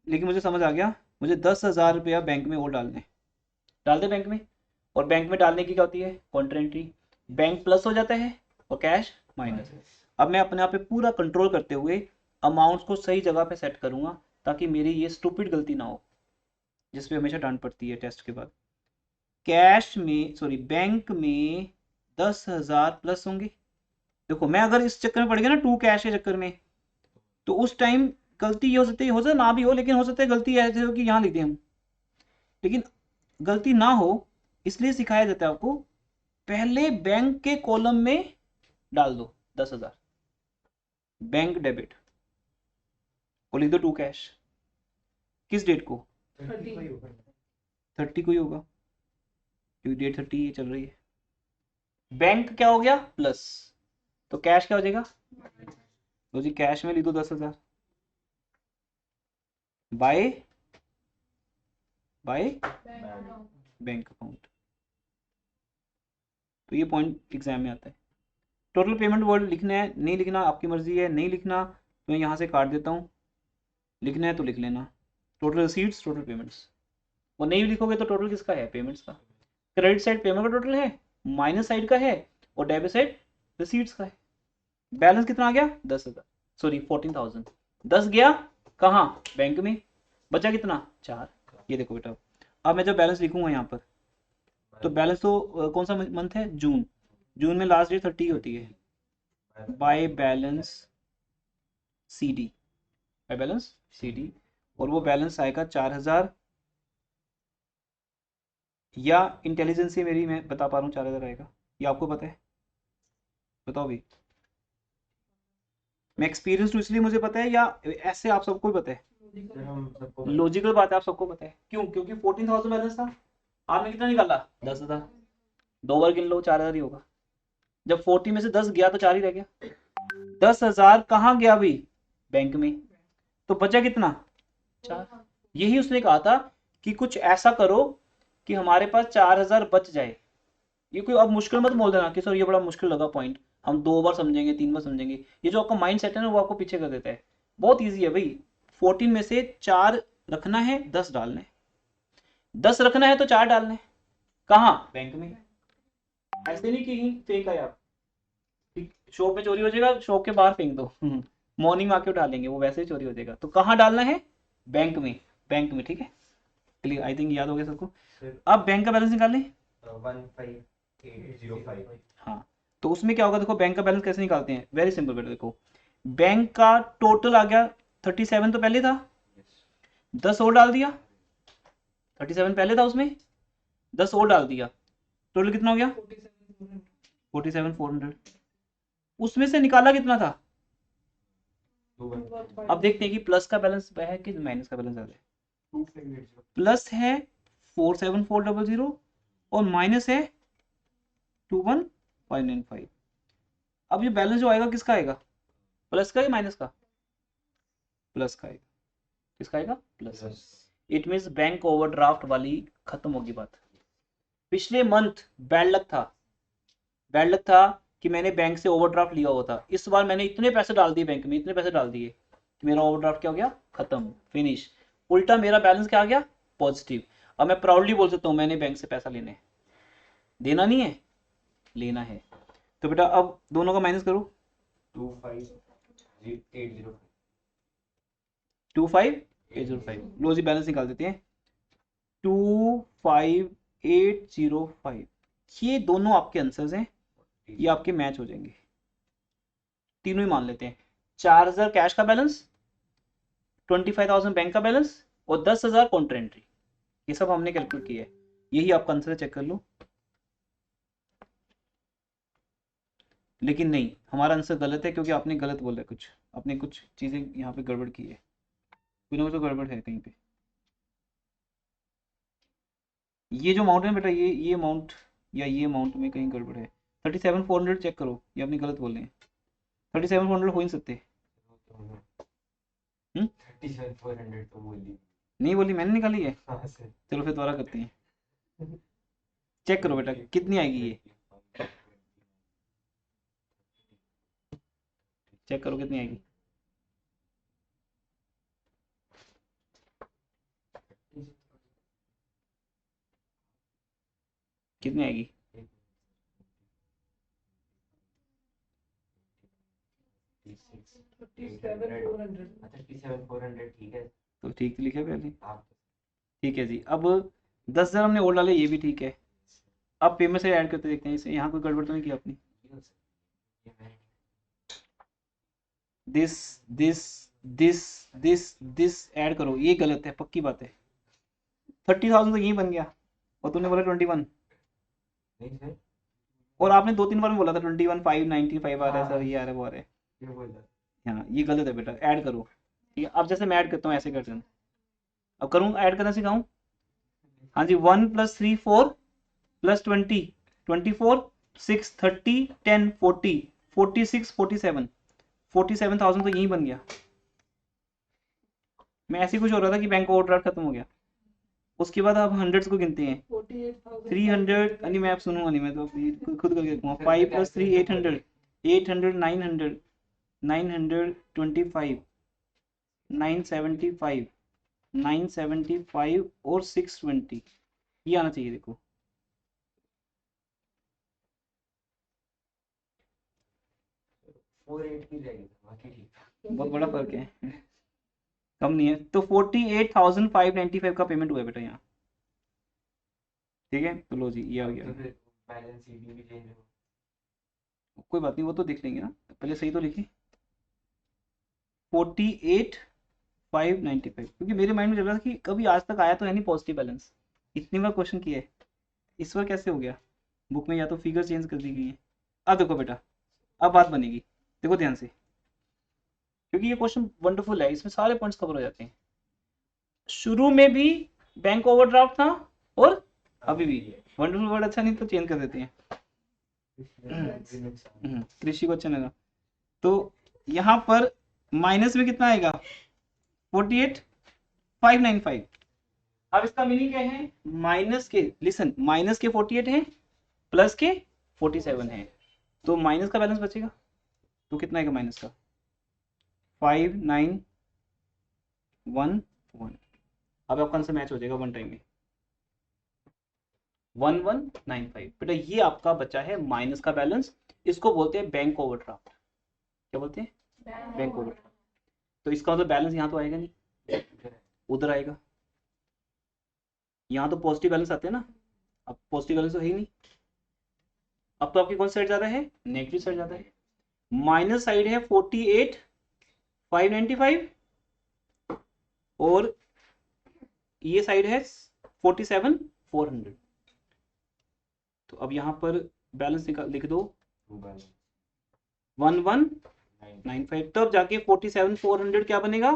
लेकिन मुझे समझ आ गया, मुझे 10,000 रुपया बैंक में और डालने, डाल दे बैंक में। और बैंक में डालने की क्या होती है, कॉन्ट्रा एंट्री, बैंक प्लस हो जाता है और कैश माइनस। अब मैं अपने आप पे पूरा कंट्रोल करते हुए अमाउंट्स को सही जगह पे सेट करूंगा ताकि मेरी ये स्टूपिड गलती ना हो जिस पे हमेशा डांट पड़ती है टेस्ट के बाद। कैश में सॉरी बैंक में 10,000 प्लस होंगे। देखो मैं अगर इस चक्कर में पड़ गया ना, टू कैश के चक्कर में, तो उस टाइम गलती ये हो सकता है ना भी हो, लेकिन हो सकता है गलती ऐसे हो कि यहाँ लिख दें हम, लेकिन गलती ना हो इसलिए सिखाया जाता है आपको, पहले बैंक के कॉलम में डाल दो 10,000 बैंक डेबिट और लिख दो टू कैश। किस डेट को? 30 को ही होगा क्योंकि डेट 30 ये चल रही है। बैंक क्या हो गया प्लस, तो कैश क्या हो जाएगा? तो जी कैश में लिख दो 10,000 बाय बैंक अकाउंट। तो ये पॉइंट एग्जाम में आता है। टोटल पेमेंट वर्ड लिखना है नहीं लिखना आपकी मर्जी है, नहीं लिखना तो मैं यहाँ से काट देता हूँ, लिखना है तो लिख लेना। टोटल रिसीट्स टोटल पेमेंट्स, और नहीं लिखोगे तो टोटल किसका है? पेमेंट्स का। क्रेडिट साइड पेमेंट का टोटल है, माइनस साइड का है, और डेबिट साइड रिसीट्स का है। बैलेंस कितना आ गया? 10,000 सॉरी 14,000। 10 गया कहाँ? बैंक में। बचा कितना? 4। ये देखो बेटा, अब मैं जब बैलेंस लिखूंगा यहाँ पर, तो बैलेंस तो कौन सा मंथ है? जून। जून में लास्ट डेट 30 होती है। By balance CD, by balance CD, और वो बैलेंस आएगा 4,000, या इंटेलिजेंस से मेरी मैं बता पा रहा हूँ 4,000 आएगा, ये आपको पता है? बताओ भी। मैं एक्सपीरियंस हूँ इसलिए मुझे पता है, या ऐसे आप सबको भी पता है? सर हम सबको लॉजिकल बात है, आप सबको पता है। क्यों? क्योंकि 14,000 बैलेंस था, आपने कितना निकाला? 10,000। 2 बार गिन लो, 4,000 ही होगा। जब 40 में से 10 गया तो 4 ही रह गया। 10,000 कहाँ गया अभी? बैंक में। तो बचा कितना? 4। यही उसने कहा था कि कुछ ऐसा करो कि हमारे पास 4,000 बच जाए। ये कोई अब मुश्किल मत बोल देना कि सर ये बड़ा मुश्किल लगा पॉइंट, हम 2 बार समझेंगे 3 बार समझेंगे। ये जो आपका माइंड सेट है ना वो आपको पीछे कर देता है। बहुत ईजी है भाई, 14 में से 4 रखना है, 10 डालने, 10 रखना है तो 4 डालने। कहाँ? बैंक में। ऐसे नहीं कि फेंक है आप, शॉप में चोरी हो जाएगा, शॉप के बाहर फेंक दो मॉर्निंग में आके उठा लेंगे, वो वैसे ही चोरी हो जाएगा। तो कहाँ डालना है? बैंक में। बैंक में, ठीक है क्लियर? आई थिंक याद हो गया सबको। अब बैंक का बैलेंस निकालें। 15805। हाँ, तो उसमें क्या होगा? देखो बैंक का बैलेंस कैसे निकालते हैं, वेरी सिंपल बेटा। देखो बैंक का टोटल आ गया 37, तो पहले था 10 और डाल दिया, 37 पहले था उसमें, 10 और डाल दिया, टोटल कितना हो गया? 47,400। उसमें से निकाला कितना था? अब देखते हैं कि प्लस का बैलेंस है कि माइनस का बैलेंस है। प्लस है 47,400 और माइनस है 21,595। अब ये बैलेंस जो आएगा किसका आएगा? प्लस का या माइनस का? प्लस का आएगा। किसका आएगा? Plus. It means bank overdraft वाली खत्म होगी बात। पिछले मंथ बैड लक था, बैड लक था कि मैंने बैंक से ओवरड्राफ्ट लिया हुआ था। इस बार मैंने इतने पैसे डाल दिए बैंक में, इतने पैसे डाल दिए कि मेरा ओवरड्राफ्ट क्या हो गया? खत्म, फिनिश। उल्टा मेरा बैलेंस क्या आ गया? पॉजिटिव। अब मैं प्राउडली बोल सकता हूँ मैंने बैंक से पैसा लेने, देना नहीं है, लेना है। तो बेटा अब दोनों का माइनस करो। 25805। 25,805। लो जी बैलेंस निकाल देते हैं। 25,805, ये दोनों आपके आंसर्स हैं, ये आपके मैच हो जाएंगे, तीनों ही मान लेते हैं। 4,000 कैश का बैलेंस, 25,000 बैंक का बैलेंस, और 10,000 काउंटर एंट्री, ये सब हमने कैलकुलेट किया है। यही आपका आंसर चेक कर लो। लेकिन नहीं, हमारा आंसर गलत है क्योंकि आपने गलत बोला है, कुछ आपने कुछ चीजें यहाँ पे गड़बड़ की है, कोई ना कोई तो गड़बड़ है कहीं पे। ये जो अमाउंट है बेटा, ये अमाउंट या ये अमाउंट में कहीं गड़बड़ है। 37,400 चेक करो, ये आपने गलत बोले हैं। 37,400 हो ही नहीं सकते। 37,400 तो बोली। नहीं बोली, मैंने निकाली है। हाँ सर। चलो फिर दोबारा करते हैं, चेक करो बेटा कितनी आएगी ये, चेक करो कितनी आएगी। कितनी आएगी? 37,400. 37,400 ठीक है तो ठीक लिखे पहले, आप ठीक है जी। अब 10,000 हमने और डाले, ये भी ठीक है। अब पेमेंट से ऐड करते देखते हैं इसे, यहाँ कोई गड़बड़ तो नहीं की आपने। ये मैं this this this this add करो, ये गलत है, पक्की बात है। 30,000 तो यही बन गया, और तूने बोला 21, नहीं सर और आपने 2-3 बार में बोला था 21,595 आ रहा है सर, हाँ। ये आ रहा है वो आ रहा है। ये बोल रहा हाँ ये गलत है बेटा, ऐड करो। ठीक है, अब जैसे मैं ऐड करता हूँ ऐसे करते हैं। अब करूँ, ऐड करना सिखाऊं? हाँ जी, 1 + 3 4 + 20 24 6 30 10 40 46 47 47,000 तो यही बन गया। मैं ऐसे ही कुछ हो रहा था कि बैंक का ओवरड्राफ्ट खत्म हो गया। उसके बाद आप हंड्रेड्स को गिनते हैं, 48,000. 300, नहीं मैं आप सुनूंगा नहीं, मैं तो खुद करके देखूंगा। 5 + 3 800 800 900 925 975 975 और 620, ये आना चाहिए देखो। 48 की जाएगी बाकी ठीक बहुत बड़ा फर्क है, कम नहीं है। तो 48,595 का पेमेंट हुआ है बेटा यहाँ। ठीक है, तो लो जी ये आ गया। तो फिर बैलेंस शीट भी चेंज हो कोई बात नहीं, वो तो देख लेंगे ना, पहले सही तो लिखिए। 48,595, क्योंकि मेरे माइंड में चल रहा था कि कभी आज तक आया तो है नहीं पॉजिटिव बैलेंस, इतनी बार क्वेश्चन किया है, इस बार कैसे हो गया? बुक में या तो फिगर चेंज कर दी गई है। अब देखो बेटा, अब बात बनेगी, देखो ध्यान से, क्योंकि ये क्वेश्चन वंडरफुल है, इसमें सारे पॉइंट्स कवर हो जाते हैं। शुरू में भी बैंक ओवरड्राफ्ट था, और अभी भी। वंडरफुल वर्ड अच्छा नहीं तो चेंज कर देते हैं। कृषि को अच्छा लगा। तो यहाँ पर माइनस में कितना आएगा? 48,595। अब इसका मीनिंग क्या है? माइनस के, लिसन, माइनस के 48 है, प्लस के 47 है, तो माइनस का बैलेंस बचेगा। तो कितना आएगा माइनस का? 5,911। अब आपका आंसर मैच हो जाएगा वन टाइम में, 1195। बेटा ये आपका बचा है माइनस का बैलेंस, इसको बोलते हैं बैंक ओवरड्राफ्ट। क्या बोलते हैं? Bank overdraft. तो इसका मतलब बैलेंस यहाँ तो आएगा नहीं, उधर आएगा। यहाँ तो पॉजिटिव बैलेंस आते हैं ना, अब पॉजिटिव बैलेंस तो है ही नहीं। अब तो आपकी कौन सी साइड ज्यादा है? नेगेटिव साइड ज्यादा है। माइनस साइड है 48,595, और ये साइड है 47,400। तो अब यहाँ पर बैलेंस लिख दो 1195, तब जाके 47,400 क्या बनेगा?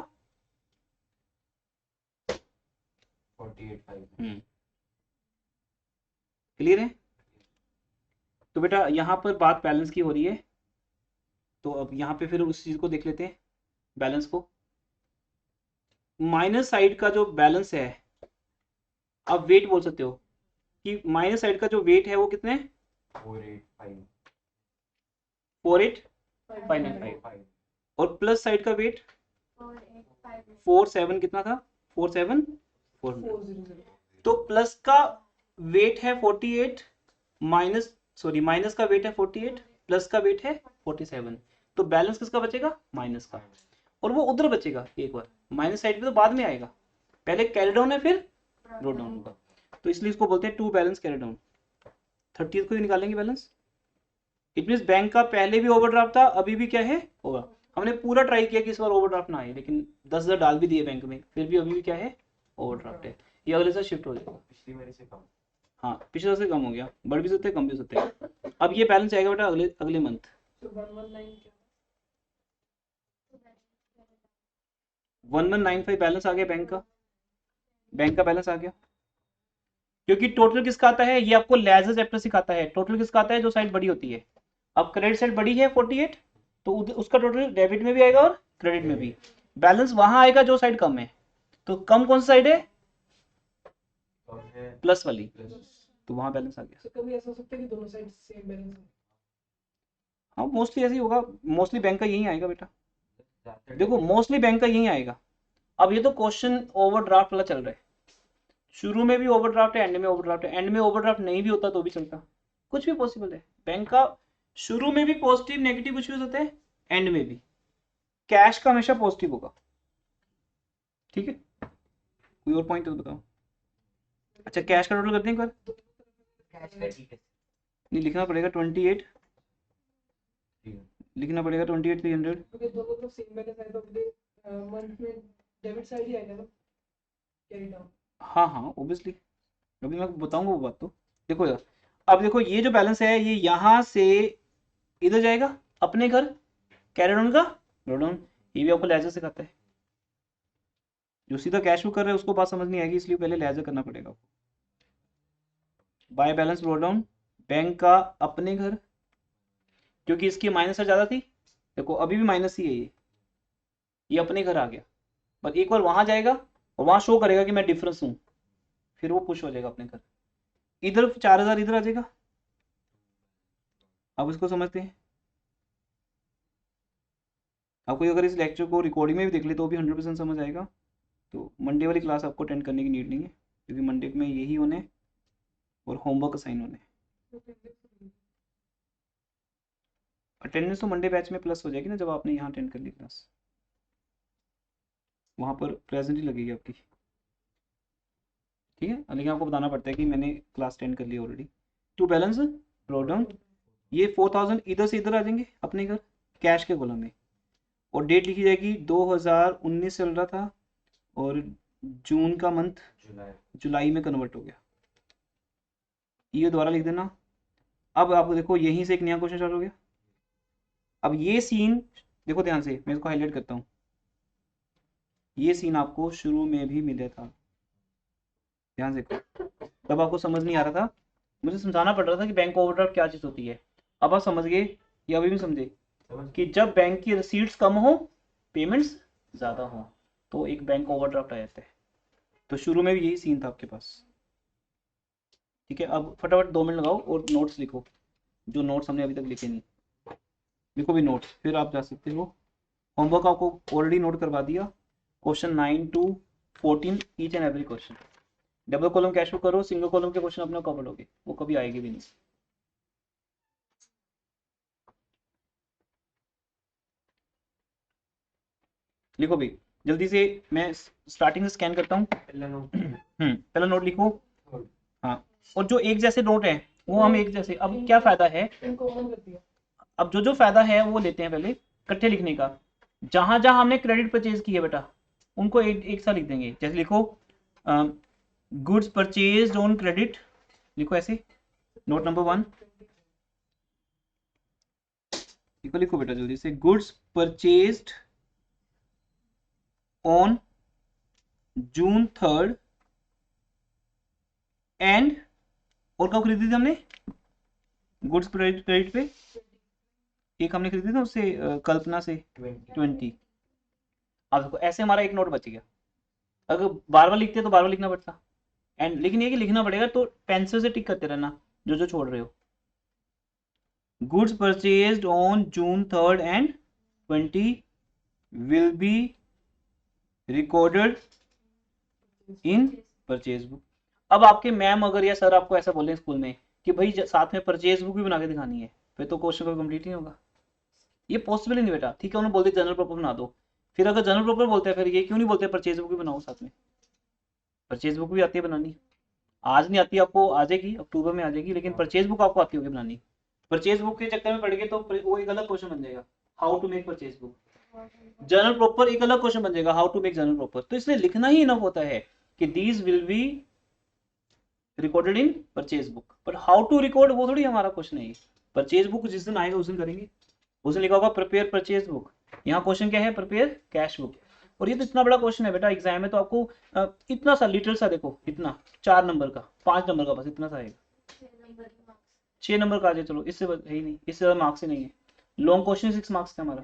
48,500 क्लियर है? तो बेटा यहाँ पर बात बैलेंस की हो रही है, तो अब यहाँ पे फिर उस चीज को देख लेते हैं, बैलेंस को। माइनस साइड का जो बैलेंस है, आप वेट बोल सकते हो कि माइनस साइड का जो वेट है वो कितने है? 48,595, और प्लस साइड का वेट 47 कितना था? 47,400। 400. तो प्लस का वेट है 48, माइनस का वेट है 48, प्लस का वेट है 47। तो बैलेंस किसका बचेगा? माइनस का। और वो उधर बचेगा एक बार, माइनस साइड पे तो बाद में आएगा, पहले कैरी डाउन है फिर ब्रॉट डाउन होगा। तो इसलिए इसको बोलते हैं to balance carry down. 30th को ही निकालेंगे बैलेंस। इट मीन्स बैंक का पहले भी ओवरड्राफ्ट था, अभी भी क्या है? होगा। हमने पूरा ट्राई किया कि इस बार ओवरड्राफ्ट ना आए, लेकिन 10,000 डाल भी दिए बैंक में, फिर भी अभी भी क्या है? ओवरड्राफ्ट है। ये अगले से शिफ्ट हो जाएगा। पिछली बार से कम हाँ, पिछले से कम हो गया, बढ़ भी सकते हैं कम भी सकते हैं। अब ये बैलेंस आएगा बेटा अगले मंथ। So 119 क्या? 1195 बैलेंस आ गया बैंक का, बैंक का बैलेंस आ गया। क्योंकि टोटल किसका आता है? ये आपको लेजर चैप्टर सिखाता है। टोटल किसका आता है? जो साइड बड़ी होती है। अब क्रेडिट साइड बड़ी है 48, तो उसका टोटल डेबिट में भी आएगा और क्रेडिट में भी। बैलेंस वहां आएगा जो साइड कम है। तो कम कौन सा साइड है? कम है प्लस वाली, प्लस तो वहां बैलेंस आ गया। So कभी ऐसा हो सकता है कि दोनों साइड सेम बैलेंस है. हाँ मोस्टली ऐसे ही होगा, मोस्टली बैंक का यही आएगा बेटा। देखो मोस्टली बैंक का यही आएगा। अब ये तो क्वेश्चन ओवरड्राफ्ट वाला चल रहा है, शुरू में भी ओवरड्राफ्ट है, एंड में ओवरड्राफ्ट है। एंड में ओवरड्राफ्ट नहीं भी होता तो भी चलता, कुछ भी पॉसिबल है। बैंक का शुरू में भी पॉजिटिव नेगेटिव कुछ भी हो सकता है, एंड में भी। कैश का हमेशा पॉजिटिव होगा, ठीक है। कोई और पॉइंट तो बताओ। अच्छा कैश का टोटल करते हैं एक बार, कैश का ठीक है। नहीं लिखना पड़ेगा 28, ठीक है। लिखना पड़ेगा 28,300। क्योंकि दोनों तरफ सेम बैलेंस आए तो अपने मंथ में डेबिट साइड ही आएगा ना, कैरी डाउन। हाँ हाँ ऑब्वियसली, अभी मैं बताऊंगा वो बात। तो देखो यार, अब देखो ये जो बैलेंस है ये यहाँ से इधर जाएगा अपने घर, कैरी डाउन का ड्रॉडाउन, ये भी आपको लेजर सिखाता है। जो सीधा कैश फ्लो कर रहे हैं उसको बात समझ नहीं आएगी, इसलिए पहले लेजर करना पड़ेगा आपको। बाय बैलेंस ड्रॉडाउन, बैंक का अपने घर, क्योंकि इसकी माइनस से ज्यादा थी, देखो अभी भी माइनस ही है ये अपने घर आ गया, बस एक बार वहां जाएगा और वहां शो करेगा कि मैं डिफरेंस हूं, फिर वो पुश हो जाएगा अपने घर। इधर 4,000 इधर आ जाएगा। अब इसको समझते हैं। आपको अगर इस लेक्चर को रिकॉर्डिंग में भी देख ले तो भी 100% समझ आएगा। तो मंडे वाली क्लास आपको अटेंड करने की नीड नहीं है, क्योंकि मंडे में यही होने और होमवर्क असाइन होने। अटेंडेंस तो मंडे बैच में प्लस हो जाएगी ना, जब आपने यहाँ अटेंड कर ली क्लास, वहाँ पर प्रेजेंट ही लगेगी आपकी, ठीक है। लेकिन आपको बताना पड़ता है कि मैंने क्लास अटेंड कर ली ऑलरेडी। टू बैलेंस ड्रॉडाउन, ये 4,000 इधर से इधर आ जाएंगे अपने घर कैश के कॉलम में, और डेट लिखी जाएगी 2019 चल रहा था और जून का मंथ जुलाई में कन्वर्ट हो गया, ये दोबारा लिख देना। अब आप देखो यहीं से एक नया क्वेश्चन चालू हो गया। अब ये सीन देखो ध्यान से, मैं इसको हाईलाइट करता हूँ। ये सीन आपको शुरू में भी मिला था, ध्यान से देखो, तब आपको समझ नहीं आ रहा था, मुझे समझाना पड़ रहा था कि बैंक ओवरड्राफ्ट क्या चीज़ होती है। अब आप समझ गए या अभी भी समझे कि जब बैंक की रिसीट्स कम हो पेमेंट्स ज़्यादा हो तो एक बैंक ओवरड्राफ्ट आ जाता है। तो शुरू में भी यही सीन था आपके पास, ठीक है। अब फटाफट 2 मिनट लगाओ और नोट्स लिखो, जो नोट्स हमने अभी तक लिखे नहीं, लिखो भी नोट्स, फिर आप जा सकते हो। होमवर्क आपको ऑलरेडी नोट करवा दिया, question 9 to 14 each and every question. Double column cash flow करो, सिंगल कॉलम के क्वेश्चन अपना कवर लोगे, वो कभी आएगी भी नहीं। लिखो भी जल्दी से, मैं स्टार्टिंग से स्कैन करता हूँ। पहला नोट लिखो। हाँ, और जो एक जैसे नोट है वो हम एक जैसे, अब क्या फायदा है, इनको कॉमन कर दिया। अब जो फायदा है वो लेते हैं पहले इकट्ठे लिखने का। जहां जहां हमने क्रेडिट परचेज किया बेटा उनको एक साथ लिख देंगे। जैसे लिखो गुड्स परचेज ऑन क्रेडिट, लिखो ऐसे, नोट नंबर 1 लिखो, लिखो बेटा जल्दी से, goods purchased on June 3rd and, और कब खरीदी थी हमने गुड्स क्रेडिट पे, एक हमने खरीदी थी उससे कल्पना से 20। अब देखो ऐसे हमारा एक नोट बच गया। अगर बार बार लिखते तो बार बार लिखना पड़ता एंड, लेकिन ये कि लिखना पड़ेगा तो पेंसिल से टिक करते रहना जो छोड़ रहे हो। Goods purchased on June 3rd and 20 will be recorded in purchase book. अब आपके मैम अगर या सर आपको ऐसा बोले स्कूल में कि भाई साथ में परचेज बुक भी बना के दिखानी है, फिर तो क्वेश्चन को कंप्लीट नहीं होगा, ये पॉसिबल ही नहीं बेटा। ठीक है उन्होंने बोल दिया जनरल प्रॉपर बना दो, फिर अगर जनरल प्रॉपर बोलते हैं फिर ये क्यों नहीं बोलते परचेज बुक भी बनाओ साथ में। परचेज बुक भी आती है बनानी, आज नहीं आती आपको, आ जाएगी अक्टूबर में आ जाएगी, लेकिन परचेज बुक आपको आती होगी बनानी। परचेज बुक के चक्कर में पड़ गए तो वो एक अलग क्वेश्चन बन जाएगा, how to make purchase book. Journal proper एक अलग क्वेश्चन बन जाएगा, how to make journal proper. तो इसलिए लिखना ही इनफ होता है कि these will be recorded in purchase book, but how to record वो थोड़ी हमारा क्वेश्चन है। परचेज बुक जिस दिन आएगा उस दिन करेंगे, उस दिन लिखा होगा प्रिपेयर परचेज बुक, यहाँ क्वेश्चन क्या है प्रिपेयर कैश बुक। और ये तो इतना बड़ा क्वेश्चन है बेटा एग्जाम में, तो आपको इतना सा लिटिल सा देखो, इतना 4 नंबर का 5 नंबर का बस इतना सा आएगा, 6 नंबर का आ जाए, चलो इससे है ही नहीं, इससे ज्यादा मार्क्स ही नहीं है। लॉन्ग क्वेश्चन 6 मार्क्स का हमारा,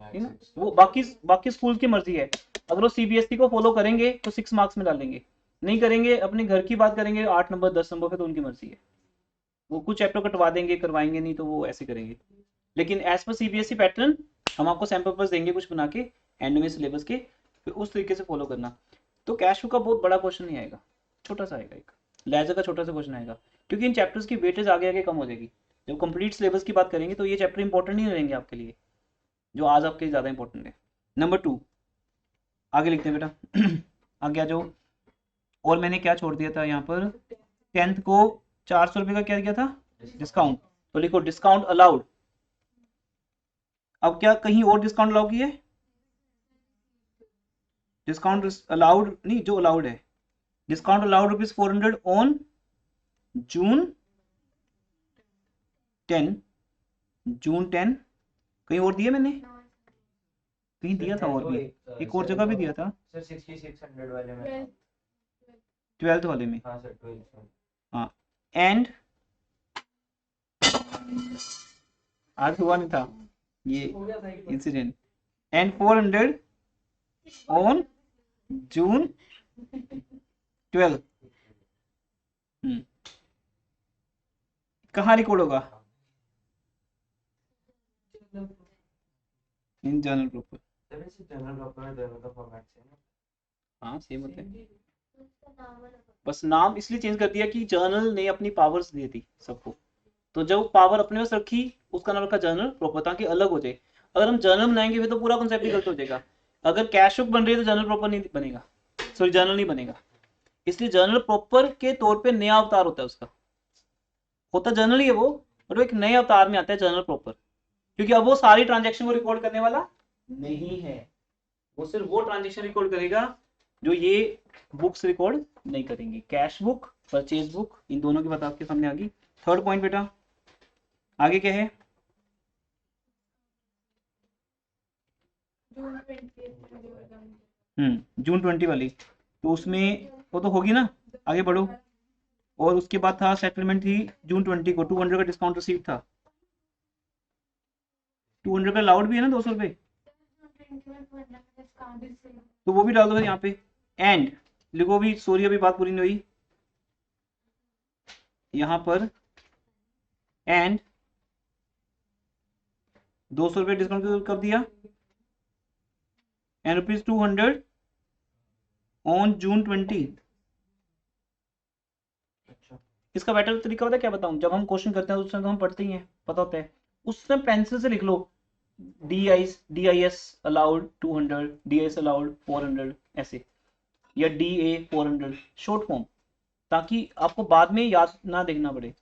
है ना। वो बाकी स्कूल की मर्जी है, अगर वो सीबीएसई को फॉलो करेंगे तो 6 मार्क्स में डालेंगे, नहीं करेंगे अपने घर की बात करेंगे 8 नंबर 10 नंबर पे, तो उनकी मर्जी है। वो कुछ चैप्टर कटवा देंगे करवाएंगे नहीं तो वो ऐसे करेंगे, लेकिन एज पर सीबीएसई पैटर्न हम आपको सैम्पल पेपर्स देंगे कुछ बना के एंड में सिलेबस के, फिर उस तरीके से फॉलो करना। तो कैश फ्लो का बहुत बड़ा क्वेश्चन नहीं आएगा, छोटा सा आएगा, एक लेजर का छोटा सा क्वेश्चन आएगा, क्योंकि इन चैप्टर्स की वेटेज आगे आगे कम हो जाएगी। जब कंप्लीट सिलेबस की बात करेंगे तो ये चैप्टर इंपॉर्टेंट नहीं रहेंगे आपके लिए। जो आज आपके लिए ज़्यादा इंपॉर्टेंट है। नंबर 2 आगे लिखते हैं बेटा आगे आ जाओ। और मैंने क्या छोड़ दिया था यहाँ पर, 10th को 400 रुपये का क्या किया था डिस्काउंट, तो लिखो डिस्काउंट अलाउड। अब क्या कहीं और डिस्काउंट अलाउ की है, डिस्काउंट अलाउड नहीं, जो अलाउड है डिस्काउंट अलाउड ₹400 ऑन जून 10, जून 10। कहीं और दिया मैंने, कहीं दिया था और भी, एक और जगह भी दिया था सर 6600 वाले में 12th वाले में। हाँ सर 12 हाँ एंड आज हुआ नहीं था ये हो गया था एक बार। Incident, and 400 on June 12। कहाँ रिकॉर्ड होगा, इन जर्नल प्रॉपर। सर वैसे जनरल प्रॉपर में दोनों का फॉर्मेट सेम है। हाँ सेम होते हैं, बस नाम इसलिए चेंज कर दिया कि जर्नल ने अपनी पावर्स दी थी सबको, तो जब पावर अपने पास रखी उसका नाम रखा जर्नल प्रॉपर ताकि अलग हो जाए। अगर हम जर्नल बनाएंगे फिर तो पूरा कॉन्सेप्ट ही गलत हो जाएगा। अगर कैश बुक बन रही है तो जर्नल प्रॉपर नहीं बनेगा, सॉरी जर्नल नहीं बनेगा। इसलिए जर्नल प्रॉपर के तौर पे नया अवतार होता है उसका, होता जर्नल ही है वो, और वो एक नए अवतार में आता है जर्नल प्रॉपर, क्योंकि अब वो सारी ट्रांजेक्शन को रिकॉर्ड करने वाला नहीं है, वो सिर्फ वो ट्रांजेक्शन रिकॉर्ड करेगा जो ये बुक्स रिकॉर्ड नहीं करेंगी। कैश बुक, परचेज बुक, इन दोनों की बात आपके सामने आ गई। थर्ड पॉइंट बेटा आगे क्या है, जून 20 वाली, तो उसमें वो तो होगी ना, आगे बढ़ो। और उसके बाद था सेटलमेंट थी जून 20 को, 200 का डिस्काउंट रिसीव था, 200 का अलाउड भी है ना, 200 रुपये, तो वो भी डाल दो यहाँ पे। एंड लिखो भी, सॉरी अभी बात पूरी नहीं हुई यहाँ पर, एंड 200 रुपये डिस्काउंट कर दिया, एंड ₹200 ऑन जून 20। अच्छा इसका बेटर तरीका होता है क्या बताऊं, जब हम क्वेश्चन करते हैं उसमें तो हम पढ़ते ही हैं, पता होता है, उसमें पेंसिल से लिख लो DIS अलाउड 200, DIS अलाउड 400 ऐसे, या DA 400 शॉर्ट फॉर्म, ताकि आपको बाद में याद ना देखना पड़े,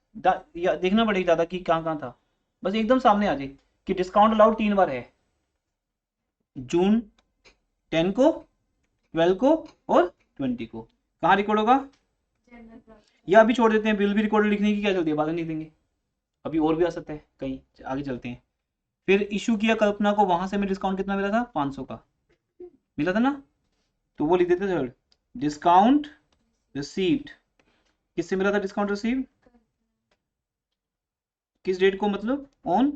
या देखना पड़े ज़्यादा कि कहाँ कहाँ था, बस एकदम सामने आ जाए कि डिस्काउंट अलाउड 3 बार है, जून 10 को, 12 को और 20 को। कहाँ रिकॉर्ड होगा, या अभी छोड़ देते हैं, बिल भी रिकॉर्ड लिखने की क्या जल्दी है, बाद में लिख देंगे, अभी और भी आ सकता है कहीं, आगे चलते हैं। फिर इशू किया कल्पना को, वहां से हमें डिस्काउंट कितना मिला था, 500 का मिला था ना, तो वो लिख देते थे डिस्काउंट रिसीव्ड। किससे मिला था डिस्काउंट रिसीव, किस डेट को, मतलब ऑन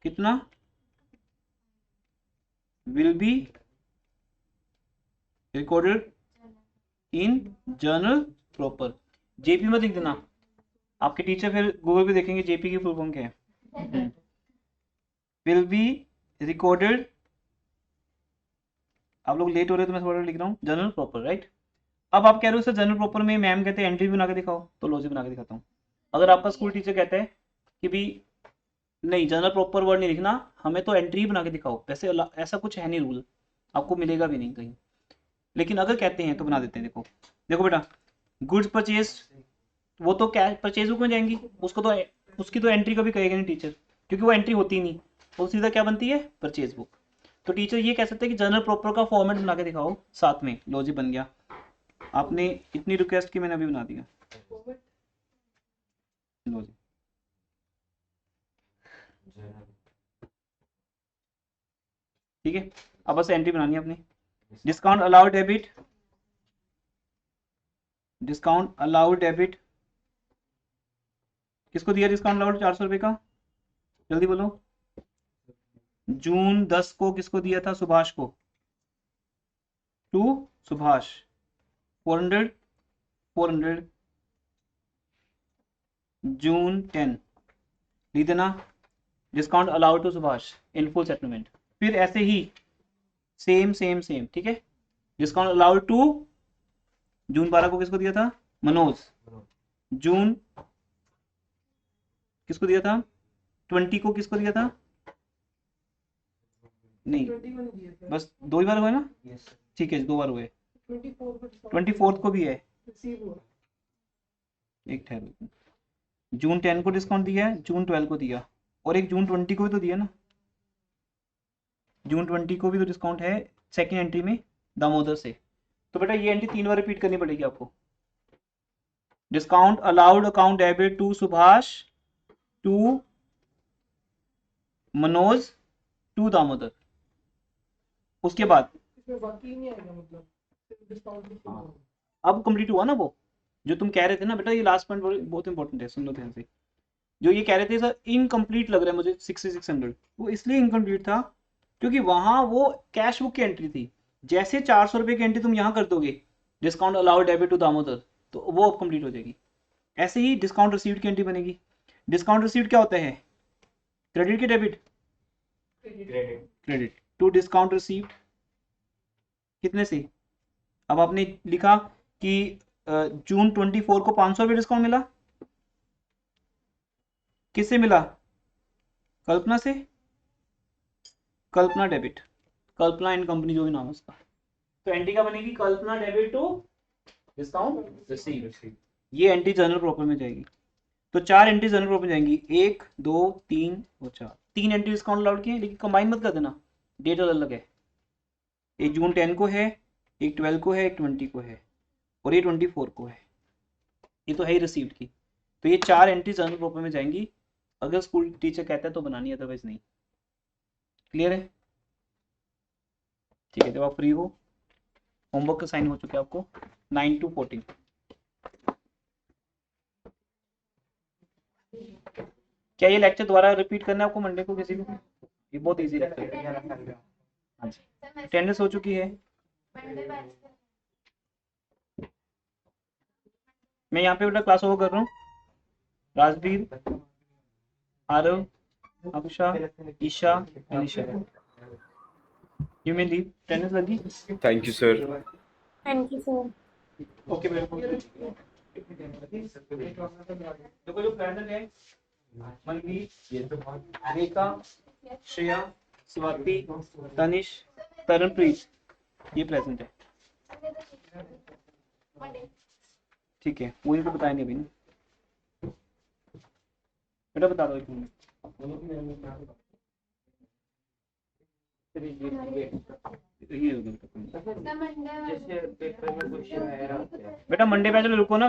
कितना, will be recorded in journal proper. JP में लिख देना, आपके टीचर फिर गूगल पे देखेंगे जेपी की फुल फॉर्म क्या है। विल बी रिकॉर्डेड, आप लोग लेट हो रहे हो तो मैं थोड़ा लिख रहा हूँ, जर्नल प्रॉपर राइट। अब आप कह रहे हो सर जर्नल प्रॉपर में मैम कहते हैं एंट्री बना के दिखाओ, तो लॉजिक बना के दिखाता हूँ। अगर आपका स्कूल टीचर कहता है कि भी नहीं जर्नल प्रॉपर वर्ड नहीं लिखना, हमें तो एंट्री बना के दिखाओ, वैसे ऐसा कुछ है नहीं रूल, आपको मिलेगा भी नहीं कहीं, लेकिन अगर कहते हैं तो बना देते हैं। देखो देखो बेटा, गुड्स परचेज, वो तो क्या परचेज बुक में जाएंगी, उसको तो उसकी तो एंट्री कभी कहेगा नहीं टीचर, क्योंकि वो एंट्री होती ही नहीं, वो सीधा क्या बनती है, परचेज बुक। तो टीचर ये कह सकते हैं कि जर्नल प्रॉपर का फॉर्मेट बना के दिखाओ, साथ में लॉजिक बन गया। आपने इतनी रिक्वेस्ट की, मैंने अभी बना दिया लॉजिक। ठीक है, अब बस एंट्री बनानी है अपनी। Discount allowed debit, discount allowed debit किसको दिया डिस्काउंट अलाउड 400 रुपये का, जल्दी बोलो। जून 10 को किसको दिया था, सुभाष को, टू सुभाष, 400 400 जून 10 लिख देना, discount allowed to Subhash in full settlement. फिर ऐसे ही सेम सेम सेम, ठीक है, डिस्काउंट अलाउड टू जून 12 को किसको दिया था, मनोज, जून किसको दिया था, 20 को किसको दिया था? नहीं, 21 दिए थे बस 2 ही बार हुए ना? Yes sir. ठीक है, 2 बार हुए। 24 को discount 24 को भी है, रिसीव हुआ एक ठहरो। जून 10 को डिस्काउंट दिया है, जून 12 को दिया, और एक जून 20 को भी तो दिया ना। जून 20 को भी तो डिस्काउंट है सेकंड एंट्री में दामोदर से। तो बेटा ये एंट्री 3 बार रिपीट करनी पड़ेगी आपको। Discount allowed account debit to Subhash, to Manoj, to Damodar. उसके बाद इसमें बाकी नहीं आएगा मतलब सिर्फ डिस्काउंट रिसीव हाँ। होगा अब कंप्लीट हुआ ना वो जो तुम कह रहे थे ना बेटा, ये लास्ट पॉइंट बहुत इंपॉर्टेंट है, सुन लो ध्यान से। जो ये कह रहे थे सर इनकम्प्लीट लग रहा है मुझे 6600, वो इसलिए इनकम्प्लीट था क्योंकि वहां वो कैश बुक की एंट्री थी। जैसे 400 रुपये की एंट्री तुम यहाँ कर दोगे discount allowed debit to Damodar, तो वो अब कंप्लीट हो जाएगी। ऐसे ही डिस्काउंट रिसीव्ड की एंट्री बनेगी। डिस्काउंट रिसीव्ड क्या होता है? क्रेडिट की debit? Credit. Credit to discount received कितने से? अब आपने लिखा कि जून 24 को 500 रुपये डिस्काउंट मिला, किससे मिला? कल्पना से। कल्पना डेबिट, कल्पना एंड कंपनी जो भी नाम है उसका। तो एंट्री क्या बनेगी? कल्पना डेबिट टू डिस्काउंट रिसीव्ड। ये एंट्री जनरल प्रॉपर में जाएगी। तो 4 एंट्री जनरल प्रॉपर में जाएंगी, 1 2 3 और 4। 3 एंट्री डिस्काउंट अलाउड की है, लेकिन कंबाइन मत कर देना, डेट अलग अलग है। एक जून 10 को है, एक 12 को है, एक 20 को है, और ये 24 को है। ये तो है ही रिसीव्ड की। तो ये 4 एंट्री जनरल प्रॉपर में जाएंगी। अगर स्कूल टीचर कहता है तो बनानी है, अदरवाइज नहीं। क्लियर है? ठीक है, जब आप फ्री हो, होमवर्क साइन हो चुके हैं आपको 9 to 14। क्या ये लेक्चर दोबारा रिपीट करना है आपको मंडे को किसी को? ये बहुत इजी लेक्चर है। हाँ जी, अटेंडेंस हो चुकी है। मैं यहाँ पे बेटा क्लास ओवर कर रहा हूँ। Rajveer, Aarav, Aksha, Isha, Anisha, you may leave. Attendance लगी? Thank you, sir. Thank you sir. Okay बिल्कुल। देखो जो प्रेजेंट है, मनवीर, रेखा, श्रेया, स्वाति, तनिष, तरनप्रीत, ये प्रेजेंट है। ठीक है, वो इनको बताया नहीं अभी ना। बेटा बता दो एक मिनट। जैसे पेपर में क्वेश्चन आया बेटा मंडे पे चलो रुको ना।